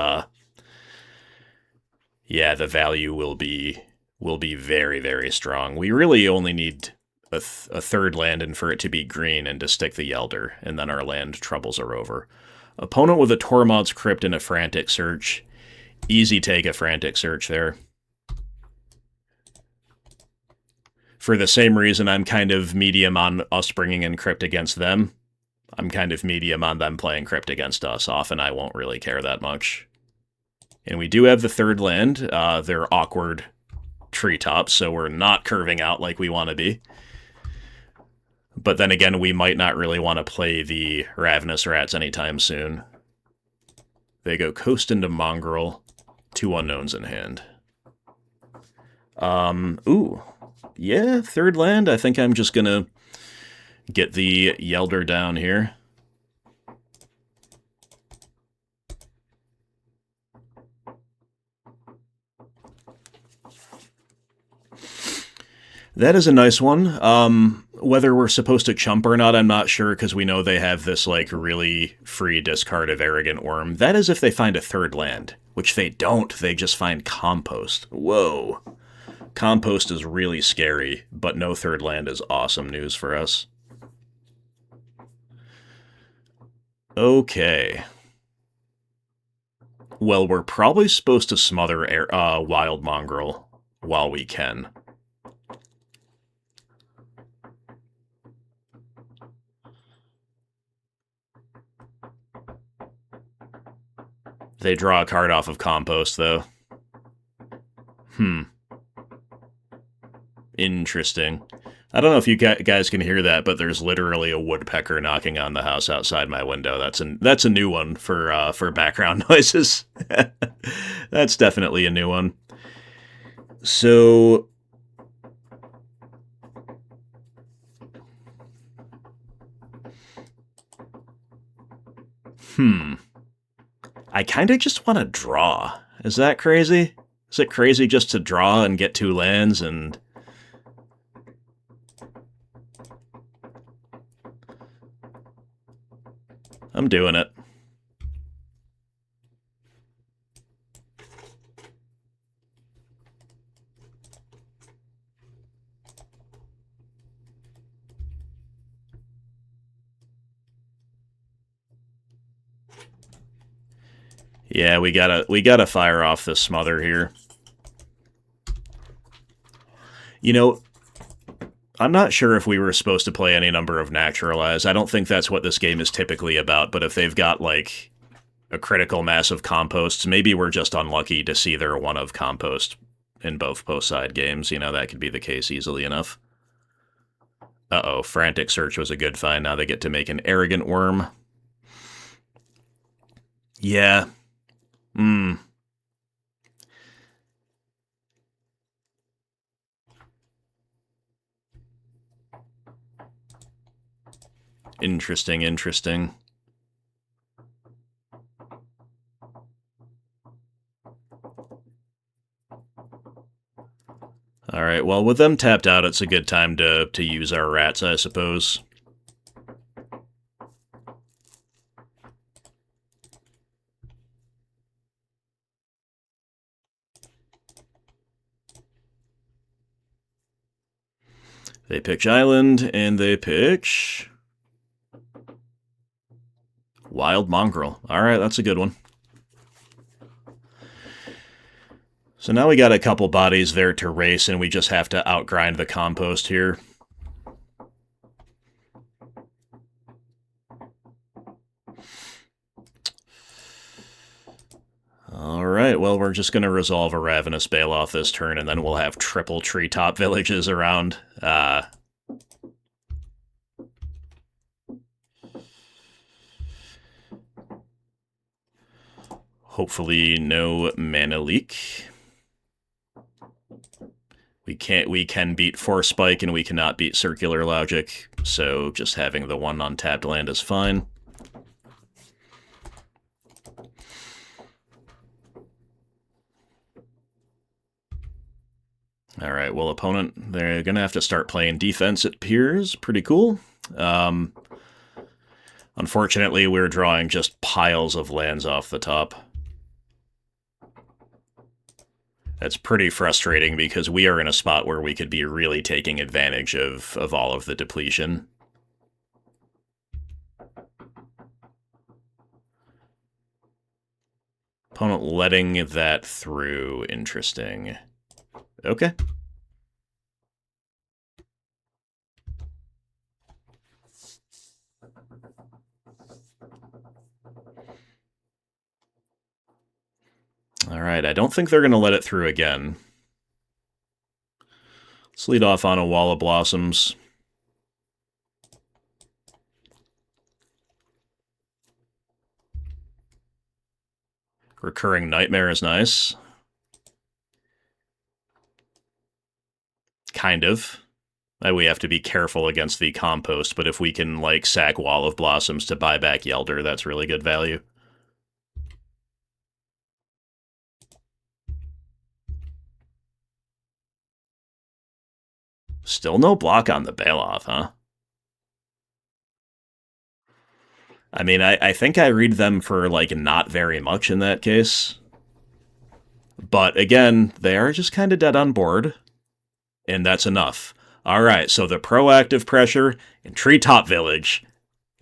yeah, the value will be very, very strong. We really only need a third land and for it to be green and to stick the Yelder, and then our land troubles are over. Opponent with a Tormod's Crypt and a Frantic Search. Easy take a Frantic Search there. For the same reason I'm kind of medium on us bringing in Crypt against them, I'm kind of medium on them playing Crypt against us. Often I won't really care that much. And we do have the third land. They're awkward treetops, so we're not curving out like we want to be. But then again, we might not really want to play the Ravenous Rats anytime soon. They go Coast into Mongrel, 2 unknowns in hand. Ooh. Yeah, third land. I think I'm just gonna get the Yelder down here. That is a nice one. Whether we're supposed to chump or not, I'm not sure, because we know they have this, like, really free discard of Arrogant Worm. That is if they find a third land, which they don't. They just find Compost. Whoa. Compost is really scary, but no third land is awesome news for us. Okay. Well, we're probably supposed to smother Wild Mongrel while we can. They draw a card off of Compost, though. Interesting. I don't know if you guys can hear that, but there's literally a woodpecker knocking on the house outside my window. That's a new one for background noises. That's definitely a new one. So I kind of just want to draw. Is that crazy? Is it crazy just to draw and get 2 lands and... I'm doing it. Yeah, we gotta fire off this smother here. You know, I'm not sure if we were supposed to play any number of Naturalize. I don't think that's what this game is typically about, but if they've got, like, a critical mass of composts. Maybe we're just unlucky to see their one of compost in both post-side games. You know, that could be the case easily enough. Uh-oh, Frantic Search was a good find. Now they get to make an Arrogant Worm. Yeah. Interesting, interesting. Alright, well, with them tapped out, it's a good time to use our rats, I suppose. They pitch Island, and they pitch... Wild Mongrel. Alright, that's a good one. So now we got a couple bodies there to race, and we just have to outgrind the compost here. Alright, well, we're just going to resolve a Ravenous Baloth this turn, and then we'll have triple treetop villages around. Hopefully no mana leak. We can beat Force Spike, and we cannot beat Circular Logic, so just having the one untapped land is fine. Alright, well, opponent, they're going to have to start playing defense, it appears. Pretty cool. Unfortunately, we're drawing just piles of lands off the top. That's pretty frustrating because we are in a spot where we could be really taking advantage of all of the depletion. Opponent letting that through. Interesting. Okay. Alright, I don't think they're going to let it through again. Let's lead off on a Wall of Blossoms. Recurring Nightmare is nice. Kind of. We have to be careful against the compost, but if we can, like, sack Wall of Blossoms to buy back Yelder, that's really good value. Still no block on the Baloth, huh? I mean, I think I read them for, like, not very much in that case. But, again, they are just kind of dead on board. And that's enough. Alright, so the proactive pressure in Treetop Village,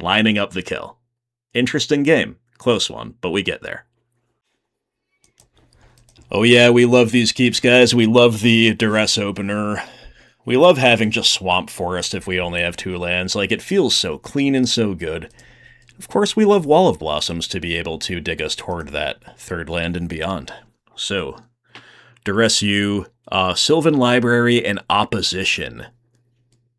lining up the kill. Interesting game. Close one, but we get there. Oh yeah, we love these keeps, guys. We love the Duress Opener. We love having just Swamp Forest if we only have 2 lands. Like, it feels so clean and so good. Of course, we love Wall of Blossoms to be able to dig us toward that 3rd land and beyond. So, Duress U, Sylvan Library, and Opposition.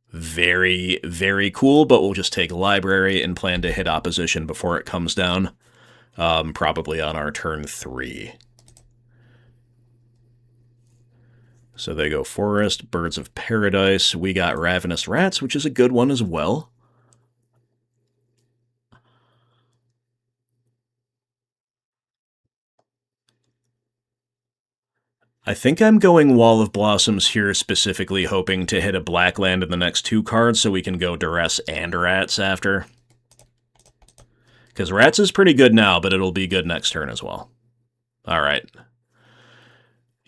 Very, very cool, but we'll just take Library and plan to hit Opposition before it comes down. Probably on our turn 3. So they go Forest, Birds of Paradise. We got Ravenous Rats, which is a good one as well. I think I'm going Wall of Blossoms here, specifically hoping to hit a black land in the next 2 cards so we can go Duress and Rats after. Because Rats is pretty good now, but it'll be good next turn as well. Alright.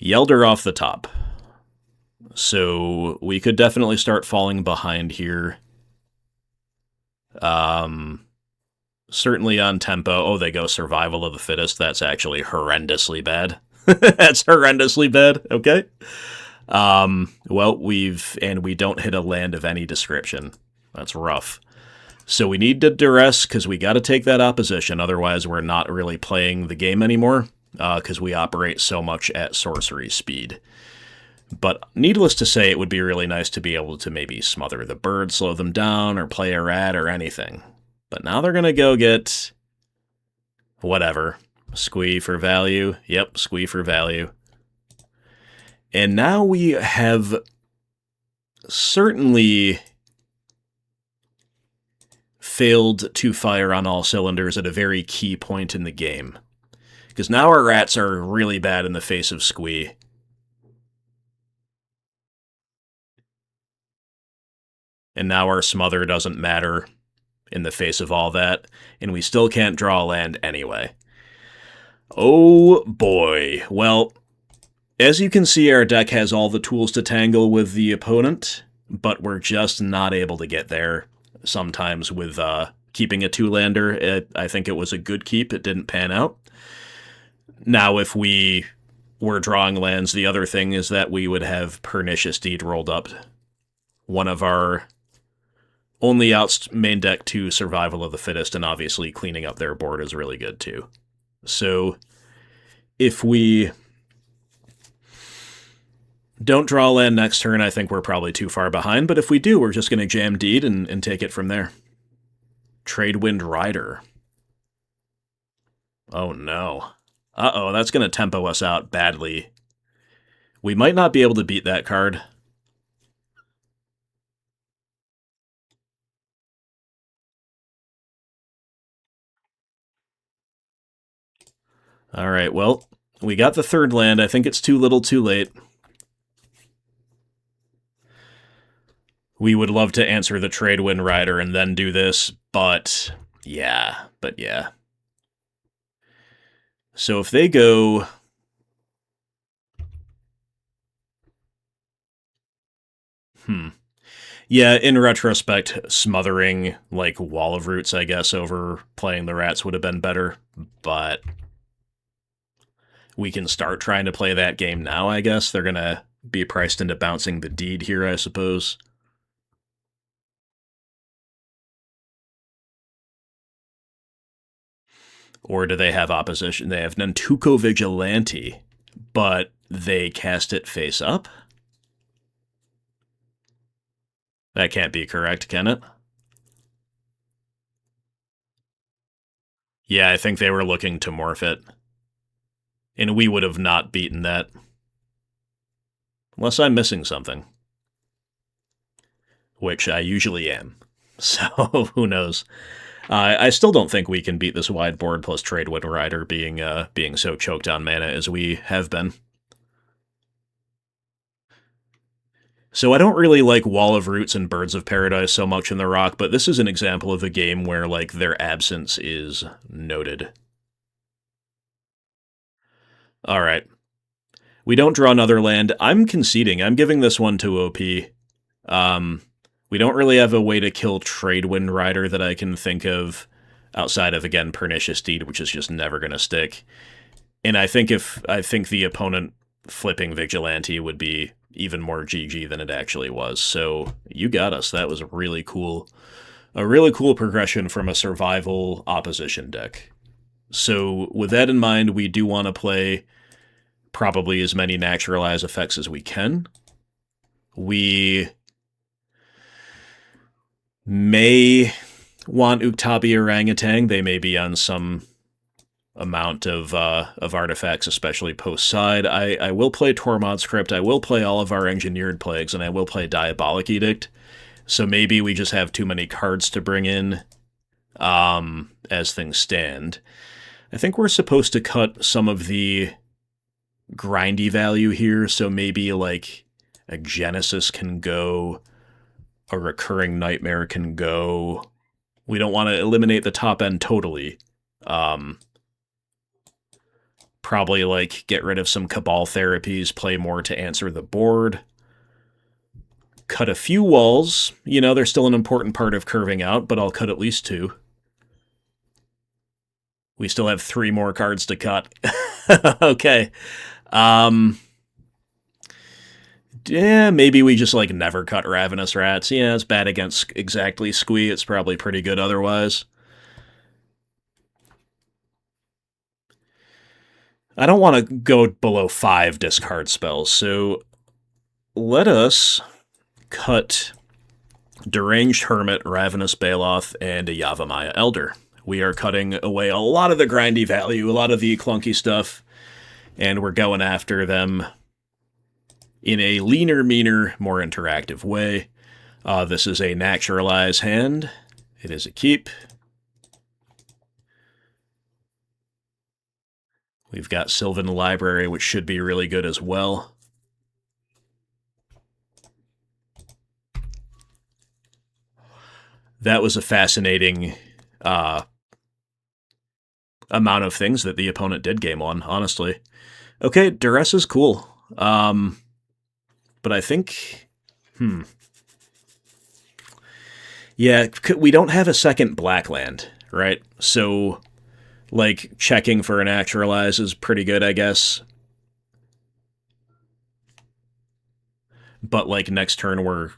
Yelder off the top. So we could definitely start falling behind here. Certainly on tempo. Oh, they go Survival of the Fittest. That's actually horrendously bad. That's horrendously bad. Okay. Well, we don't hit a land of any description. That's rough. So we need to duress because we got to take that opposition, otherwise we're not really playing the game anymore, because we operate so much at sorcery speed. But needless to say, it would be really nice to be able to maybe smother the bird, slow them down, or play a rat or anything. But now they're going to go get... whatever. Squee for value. Yep, squee for value. And now we have certainly failed to fire on all cylinders at a very key point in the game. Because now our rats are really bad in the face of squee. And now our smother doesn't matter in the face of all that, and we still can't draw a land anyway. Oh boy. Well, as you can see, our deck has all the tools to tangle with the opponent, but we're just not able to get there sometimes with keeping a two-lander. I think it was a good keep. It didn't pan out. Now, if we were drawing lands, the other thing is that we would have Pernicious Deed rolled up. One of our only outs main deck to Survival of the Fittest, and obviously cleaning up their board is really good too. So if we don't draw land next turn, I think we're probably too far behind, but if we do, we're just going to jam Deed and take it from there. Tradewind Rider. Oh no. Uh-oh, that's going to tempo us out badly. We might not be able to beat that card. Alright, well, we got the third land. I think it's too little too late. We would love to answer the Tradewind Rider and then do this, but yeah. So if they go... Yeah, in retrospect, smothering, like, Wall of Roots, I guess, over playing the rats would have been better, but we can start trying to play that game now, I guess. They're going to be priced into bouncing the Deed here, I suppose. Or do they have opposition? They have Nantuko Vigilante, but they cast it face up? That can't be correct, can it? Yeah, I think they were looking to morph it. And we would have not beaten that. Unless I'm missing something. Which I usually am. So, who knows? I still don't think we can beat this wide board plus Tradewind Rider being so choked on mana as we have been. So I don't really like Wall of Roots and Birds of Paradise so much in the Rock, but this is an example of a game where, like, their absence is noted. Alright. We don't draw another land. I'm conceding. I'm giving this one to OP. We don't really have a way to kill Tradewind Rider that I can think of outside of, again, Pernicious Deed, which is just never going to stick. And I think the opponent flipping Vigilante would be even more GG than it actually was. So you got us. That was really cool. A really cool progression from a survival opposition deck. So with that in mind, we do want to play probably as many naturalized effects as we can. We may want Uktabi Orangutan. They may be on some amount of artifacts, especially post-side. I will play Tormod Script, I will play all of our Engineered Plagues, and I will play Diabolic Edict. So maybe we just have too many cards to bring in as things stand. I think we're supposed to cut some of the grindy value here, so maybe like a Genesis can go, a Recurring Nightmare can go. We don't want to eliminate the top end totally. Probably, like, get rid of some Cabal therapies, play more to answer the board. Cut a few walls. You know, they're still an important part of curving out, but I'll cut at least 2. We still have 3 more cards to cut. Okay. Yeah, maybe we just, like, never cut Ravenous Rats. Yeah, it's bad against exactly Squee. It's probably pretty good otherwise. I don't want to go below 5 discard spells, so let us cut Deranged Hermit, Ravenous Baloth, and a Yavimaya Elder. We are cutting away a lot of the grindy value, a lot of the clunky stuff, and we're going after them in a leaner, meaner, more interactive way. This is a Naturalize hand. It is a keep. We've got Sylvan Library, which should be really good as well. That was a fascinating amount of things that the opponent did game one, honestly. Okay, Duress is cool. But I think... Yeah, we don't have a second black land, right? So, like, checking for an Naturalize is pretty good, I guess. But, like, next turn we're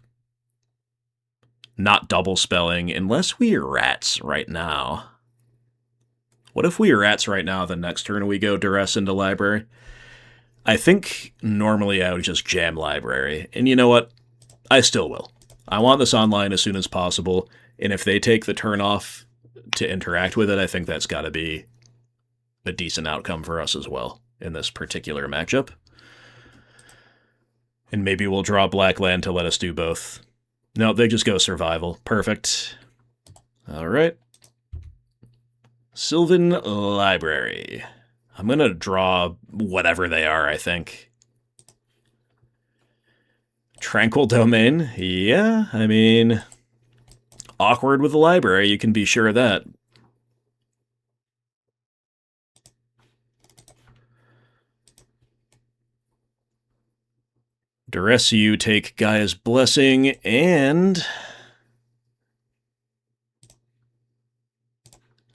not double spelling, unless we Rats right now. What if we Rats right now, the next turn we go Duress into Library? I think normally I would just jam Library, and you know what? I still will. I want this online as soon as possible, and if they take the turn off to interact with it, I think that's got to be a decent outcome for us as well in this particular matchup. And maybe we'll draw Black Land to let us do both. No, they just go Survival. Perfect. All right. Sylvan Library. I'm going to draw whatever they are, I think. Tranquil Domain. Yeah, I mean... Awkward with the library, you can be sure of that. Duress you, take Gaia's Blessing, and...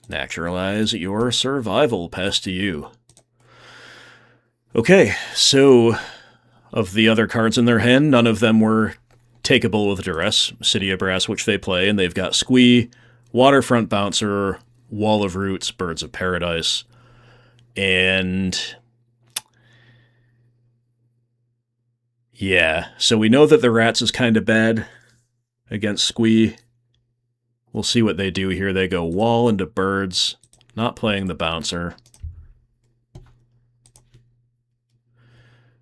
Naturalize your Survival Pest to you. Okay, so... Of the other cards in their hand, none of them were takeable with Duress. City of Brass, which they play, and they've got Squee, Waterfront Bouncer, Wall of Roots, Birds of Paradise, and... Yeah, so we know that the Rats is kind of bad against Squee. We'll see what they do here. They go Wall into Birds, not playing the Bouncer.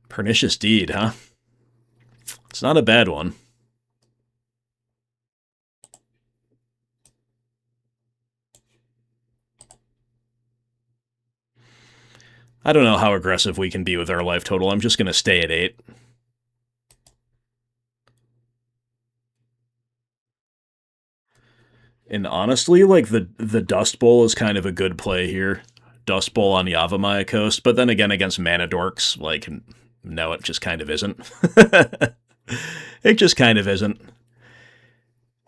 Pernicious Deed, huh? It's not a bad one. I don't know how aggressive we can be with our life total. I'm just going to stay at 8. And honestly, like, the Dust Bowl is kind of a good play here. Dust Bowl on Yavimaya Coast, but then again against Mana Dorks, like, no, it just kind of isn't. It just kind of isn't.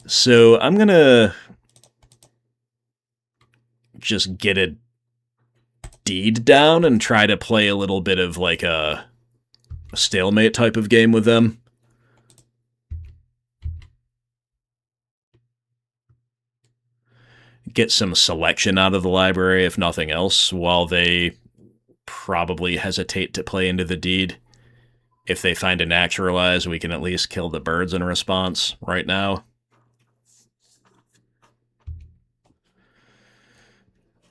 So I'm going to just get a Deed down and try to play a little bit of, like, a stalemate type of game with them. Get some selection out of the library, if nothing else, while they probably hesitate to play into the Deed. If they find a Naturalize, we can at least kill the birds in response right now.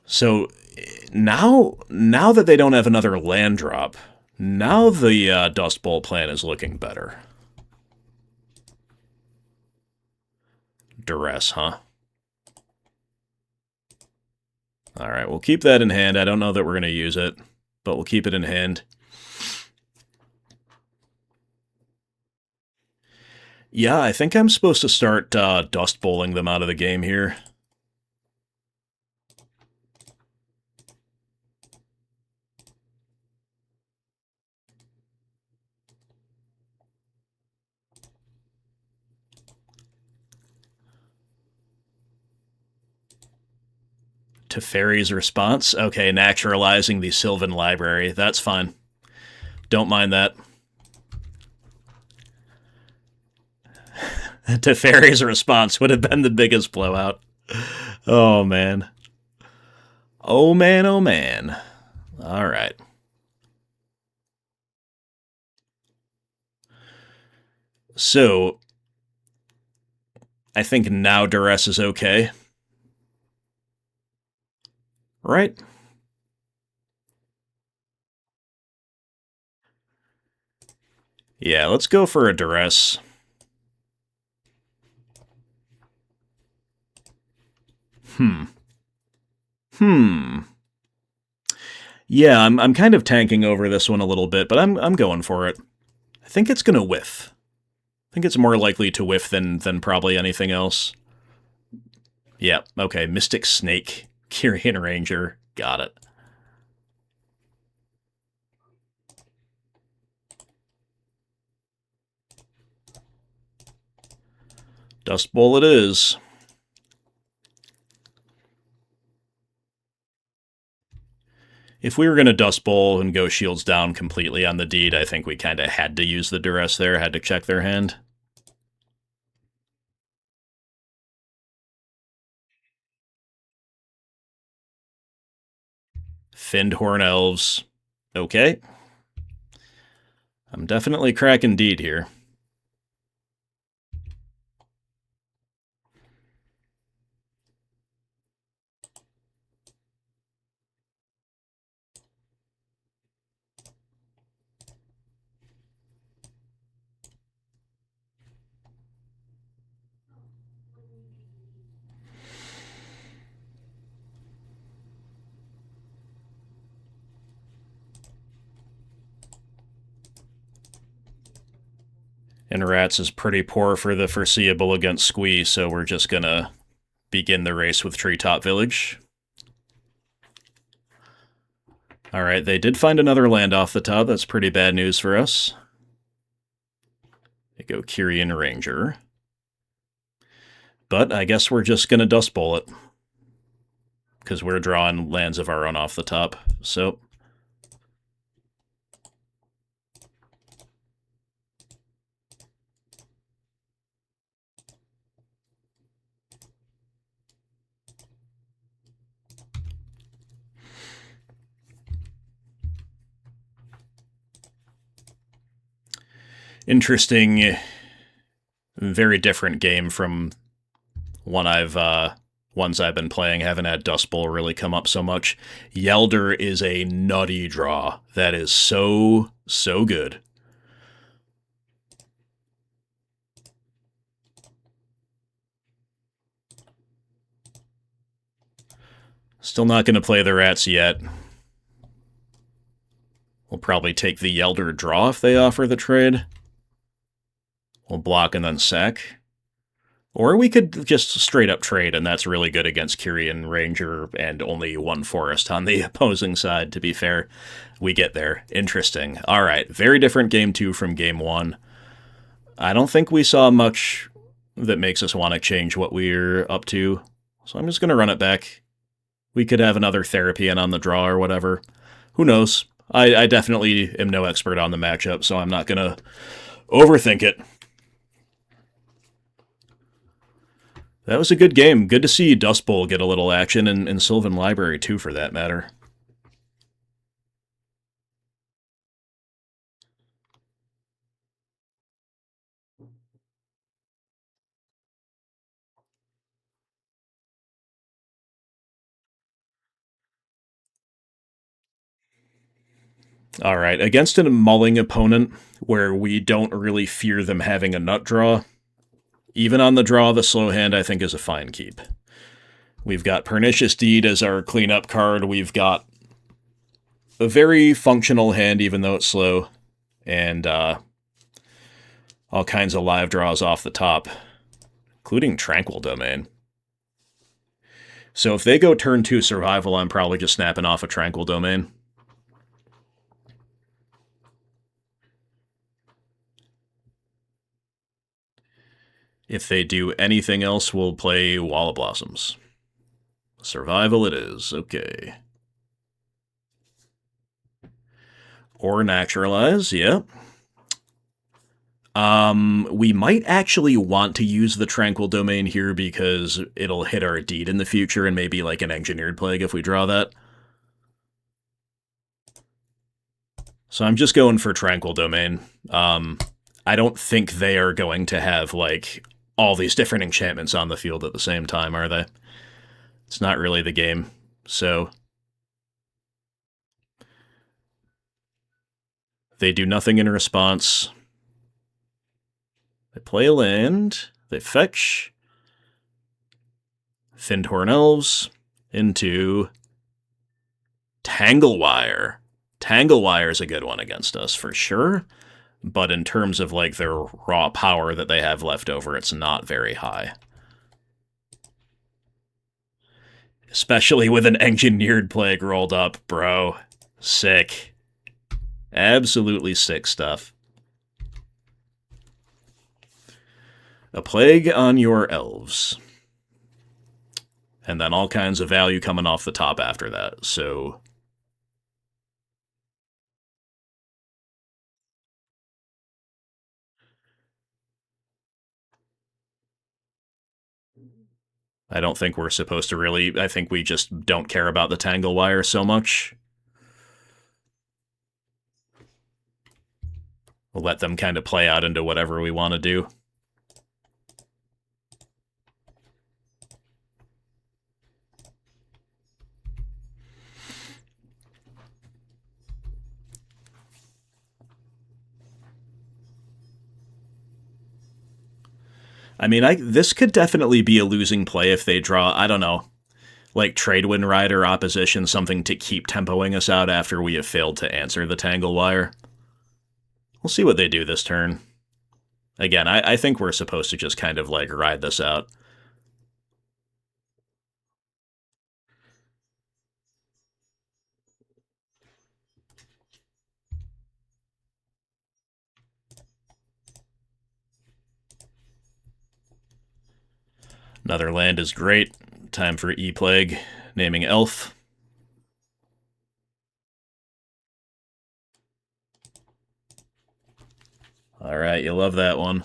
So now that they don't have another land drop, now the Dust Bowl plan is looking better. Duress, huh? Alright, we'll keep that in hand. I don't know that we're going to use it, but we'll keep it in hand. Yeah, I think I'm supposed to start Dust Bowling them out of the game here. Teferi's response? Okay, naturalizing the Sylvan Library. That's fine. Don't mind that. Teferi's response would have been the biggest blowout. Oh, man. Oh, man, oh, man. All right. So, I think now Duress is okay. Right? Yeah, let's go for a Duress. Yeah, I'm kind of tanking over this one a little bit, but I'm going for it. I think it's gonna whiff. I think it's more likely to whiff than probably anything else. Yeah, okay, Mystic Snake, Kyrian Ranger, got it. Dust Bowl it is. If we were going to Dust Bowl and go shields down completely on the deed, I think we kind of had to use the Duress there, had to check their hand. Findhorn Elves. Okay. I'm definitely cracking deed here. And Rats is pretty poor for the foreseeable against Squee, so we're just gonna begin the race with Treetop Village. Alright, they did find another land off the top. That's pretty bad news for us. They go Kyrian Ranger. But I guess we're just gonna Dust Bowl it. Because we're drawing lands of our own off the top, so... Interesting, very different game from ones I've been playing. Haven't had Dust Bowl really come up so much. Yelder is a nutty draw. That is so good. Still not going to play the Rats yet. We'll probably take the Yelder draw if they offer the trade. We'll block and then sack. Or we could just straight up trade, and that's really good against Kyrian Ranger and only one forest on the opposing side, to be fair. We get there. Interesting. All right, very different game 2 from game 1. I don't think we saw much that makes us want to change what we're up to, so I'm just going to run it back. We could have another therapy and on the draw or whatever. Who knows? I definitely am no expert on the matchup, so I'm not going to overthink it. That was a good game. Good to see Dust Bowl get a little action, and Sylvan Library, too, for that matter. All right, against a mulling opponent where we don't really fear them having a nut draw, even on the draw, the slow hand I think is a fine keep. We've got Pernicious Deed as our cleanup card. We've got a very functional hand, even though it's slow, and all kinds of live draws off the top, including Tranquil Domain. So if they go turn 2 survival, I'm probably just snapping off a Tranquil Domain. If they do anything else, we'll play Wall of Blossoms. Survival it is, okay. Or Naturalize, yeah. We might actually want to use the Tranquil Domain here because it'll hit our deed in the future and maybe like an Engineered Plague if we draw that. So I'm just going for Tranquil Domain. I don't think they are going to have, like, all these different enchantments on the field at the same time, are they? It's not really the game. So they do nothing in response. They play a land. They fetch. Findhorn Elves into Tanglewire. Tanglewire is a good one against us, for sure. But in terms of, like, their raw power that they have left over, it's not very high. Especially with an Engineered Plague rolled up, bro. Sick. Absolutely sick stuff. A plague on your elves. And then all kinds of value coming off the top after that, so... I don't think we're supposed to really... I think we just don't care about the Tanglewire so much. We'll let them kind of play out into whatever we want to do. I mean, this could definitely be a losing play if they draw, I don't know, like Tradewind Rider opposition, something to keep tempoing us out after we have failed to answer the Tanglewire. We'll see what they do this turn. Again, I think we're supposed to just kind of, like, ride this out. Another land is great. Time for E-Plague, naming Elf. Alright, you love that one.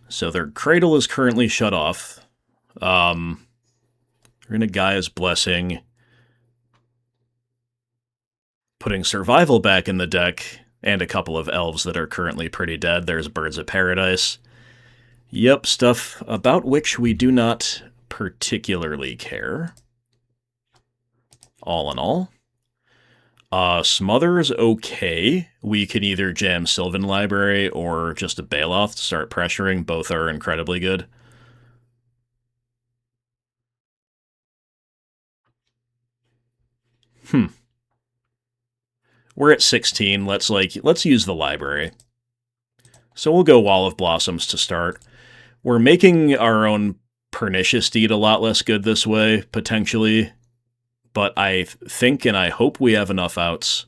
So their Cradle is currently shut off. We're going to Gaia's Blessing. Putting Survival back in the deck, and a couple of elves that are currently pretty dead. There's Birds of Paradise. Yep, stuff about which we do not particularly care. All in all. Smother is okay. We can either jam Sylvan Library or just a Bailoff to start pressuring. Both are incredibly good. We're at 16. Let's use the library. So we'll go Wall of Blossoms to start. We're making our own Pernicious Deed a lot less good this way, potentially. But I think and I hope we have enough outs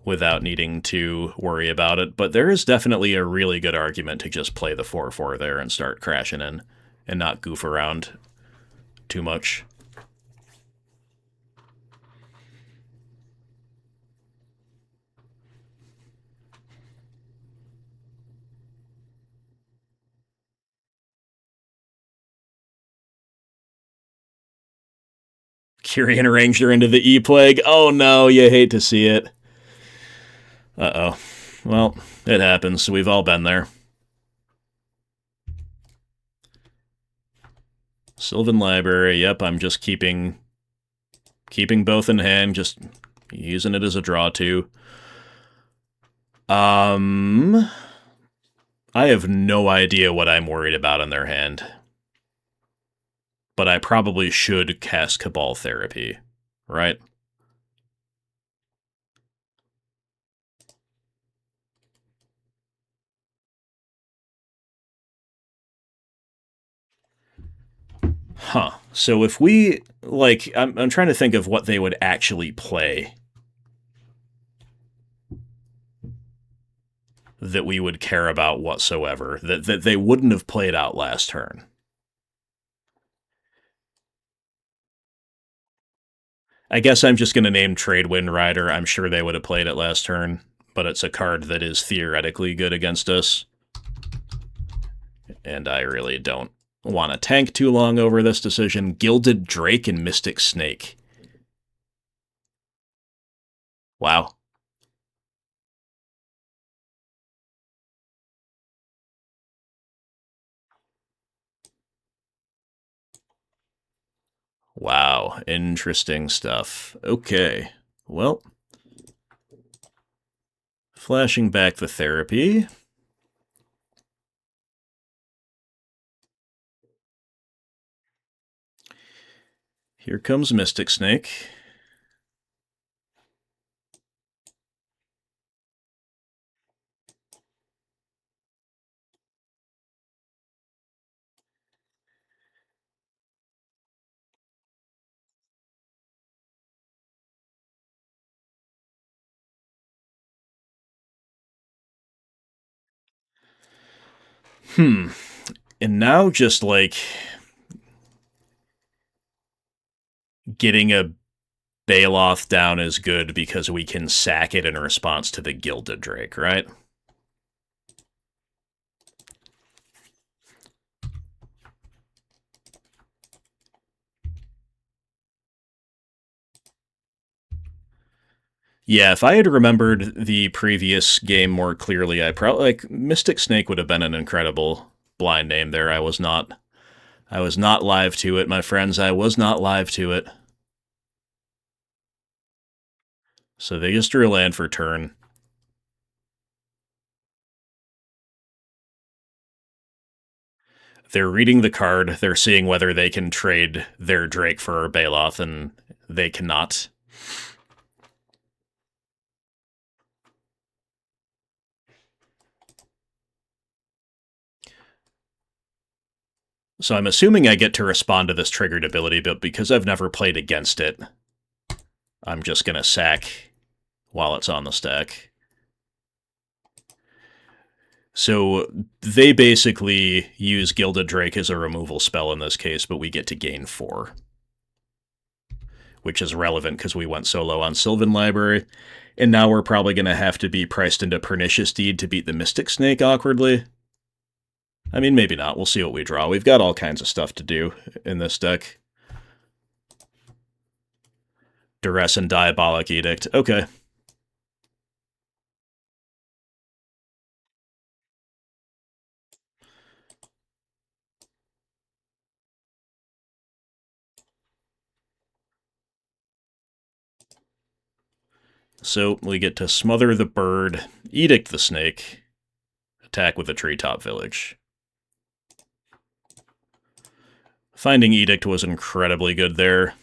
without needing to worry about it. But there is definitely a really good argument to just play the 4/4 there and start crashing in and not goof around too much. Kyrian Arranger into the E-Plague. Oh no, you hate to see it. Uh-oh. Well, it happens. We've all been there. Sylvan Library. Yep, I'm just keeping both in hand, just using it as a draw too. I have no idea what I'm worried about in their hand. But I probably should cast Cabal Therapy, right? Huh. So if we, like, I'm trying to think of what they would actually play. that we would care about whatsoever, that they wouldn't have played out last turn. I guess I'm just going to name Trade Wind Rider. I'm sure they would have played it last turn, but it's a card that is theoretically good against us. And I really don't want to tank too long over this decision. Gilded Drake and Mystic Snake. Wow. Wow, interesting stuff. Okay, well, flashing back the therapy. Here comes Mystic Snake. And now just, like, getting a Baloth down is good because we can sack it in response to the Gilded Drake, right? Yeah, if I had remembered the previous game more clearly, I probably, like, Mystic Snake would have been an incredible blind name there. I was not live to it, my friends. I was not live to it. So they just drew land for turn. They're reading the card. They're seeing whether they can trade their Drake for Baloth, and they cannot. So I'm assuming I get to respond to this triggered ability, but because I've never played against it, I'm just going to sack while it's on the stack. So they basically use Gilded Drake as a removal spell in this case, but we get to gain 4. Which is relevant because we went so low on Sylvan Library. And now we're probably going to have to be priced into Pernicious Deed to beat the Mystic Snake awkwardly. I mean, maybe not. We'll see what we draw. We've got all kinds of stuff to do in this deck. Duress and Diabolic Edict. Okay. So we get to Smother the Bird, Edict the Snake, attack with the Treetop Village. Finding Edict was incredibly good there.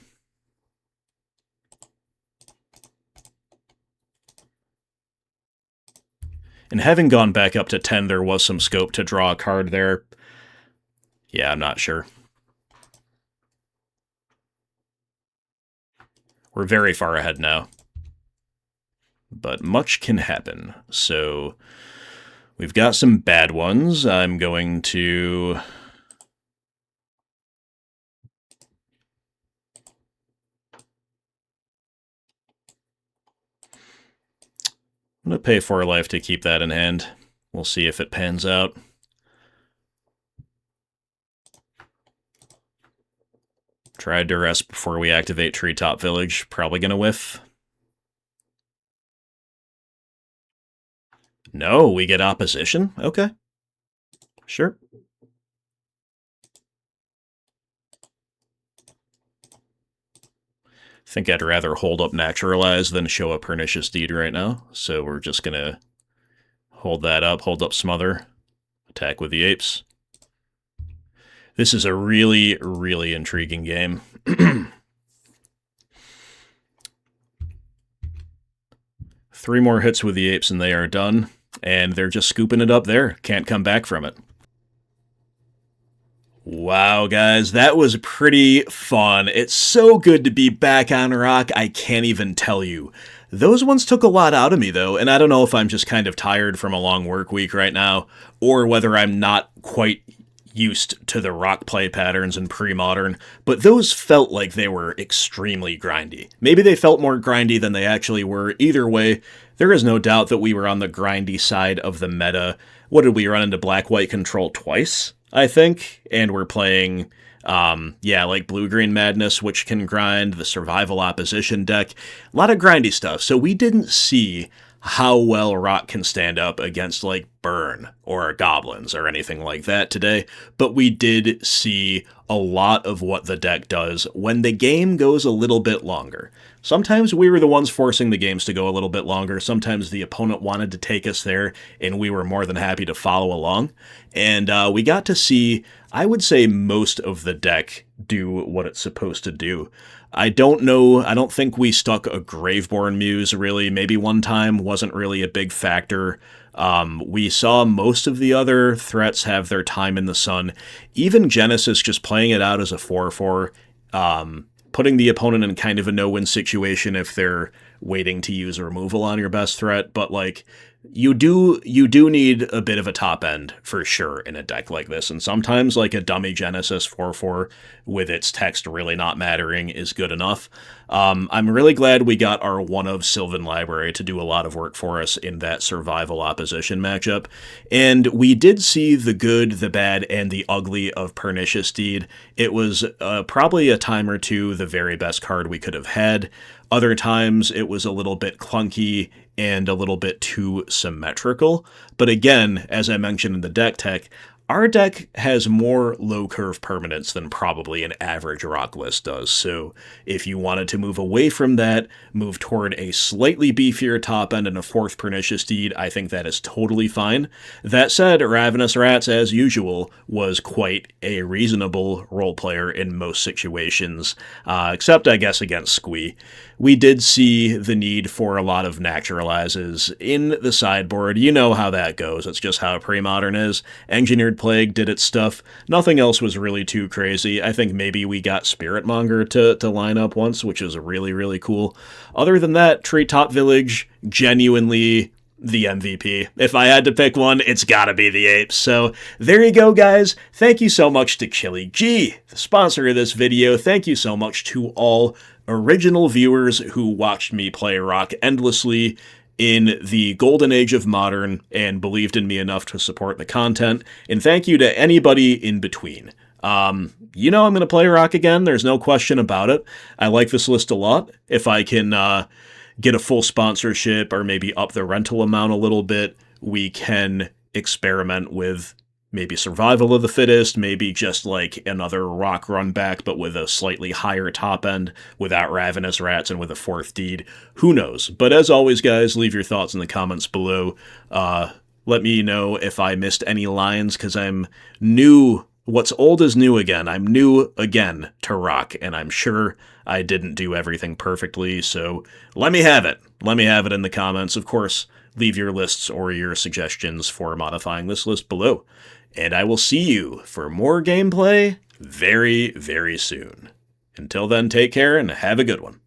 And having gone back up to 10, there was some scope to draw a card there. Yeah, I'm not sure. We're very far ahead now. But much can happen. So we've got some bad ones. I'm going to... I'm going to pay 4 life to keep that in hand. We'll see if it pans out. Tried to rest before we activate Treetop Village. Probably going to whiff. No, we get opposition? Okay. Sure. Think I'd rather hold up Naturalize than show a Pernicious Deed right now. So we're just going to hold that up, hold up Smother, attack with the Apes. This is a really, really intriguing game. 3 more hits with the Apes and they are done. And they're just scooping it up there. Can't come back from it. Wow, guys, that was pretty fun. It's so good to be back on Rock, I can't even tell you. Those ones took a lot out of me, though, and I don't know if I'm just kind of tired from a long work week right now, or whether I'm not quite used to the rock play patterns in Premodern, but those felt like they were extremely grindy. Maybe they felt more grindy than they actually were. Either way, there is no doubt that we were on the grindy side of the meta. What did we run into black-white control twice, I think? And we're playing, like Blue-Green Madness, which can grind, the Survival Opposition deck. A lot of grindy stuff, so we didn't see how well Rock can stand up against, like, Burn or Goblins or anything like that today, but we did see a lot of what the deck does when the game goes a little bit longer. Sometimes we were the ones forcing the games to go a little bit longer, sometimes the opponent wanted to take us there, and we were more than happy to follow along, and we got to see, I would say, most of the deck do what it's supposed to do. I don't know, I don't think we stuck a Graveborn Muse, really. Maybe one time, wasn't really a big factor. We saw most of the other threats have their time in the sun. Even Genesis just playing it out as a 4/4, putting the opponent in kind of a no-win situation if they're waiting to use removal on your best threat, but, like, you do need a bit of a top end for sure in a deck like this, and sometimes like a dummy Genesis 4/4 with its text really not mattering is good enough. I'm really glad we got our one of Sylvan Library to do a lot of work for us in that Survival Opposition matchup, and we did see the good, the bad, and the ugly of Pernicious Deed. It was probably a time or two the very best card we could have had. Other times it was a little bit clunky and a little bit too symmetrical. But again, as I mentioned in the deck tech, our deck has more low-curve permanents than probably an average rock list does, so if you wanted to move away from that, move toward a slightly beefier top end and a fourth Pernicious Deed, I think that is totally fine. That said, Ravenous Rats, as usual, was quite a reasonable role player in most situations, except, I guess, against Squee. We did see the need for a lot of naturalizes in the sideboard. You know how that goes. It's just how Premodern is. Engineered Plague did its stuff. Nothing else was really too crazy. I think maybe we got Spiritmonger to line up once, which is really, really cool. Other than that, Treetop Village, genuinely the MVP. If I had to pick one, it's gotta be the Apes. So there you go, guys. Thank you so much to Chili G, the sponsor of this video. Thank you so much to all original viewers who watched me play Rock endlessly in the golden age of Modern and believed in me enough to support the content. And thank you to anybody in between. You know I'm going to play Rock again. There's no question about it. I like this list a lot. If I can get a full sponsorship or maybe up the rental amount a little bit, we can experiment with maybe Survival of the Fittest, maybe just like another Rock run back, but with a slightly higher top end, without Ravenous Rats and with a fourth Deed. Who knows? But as always, guys, leave your thoughts in the comments below. Let me know if I missed any lines, because I'm new. What's old is new again. I'm new again to Rock, and I'm sure I didn't do everything perfectly, so let me have it. Let me have it in the comments. Of course, leave your lists or your suggestions for modifying this list below. And I will see you for more gameplay very, very soon. Until then, take care and have a good one.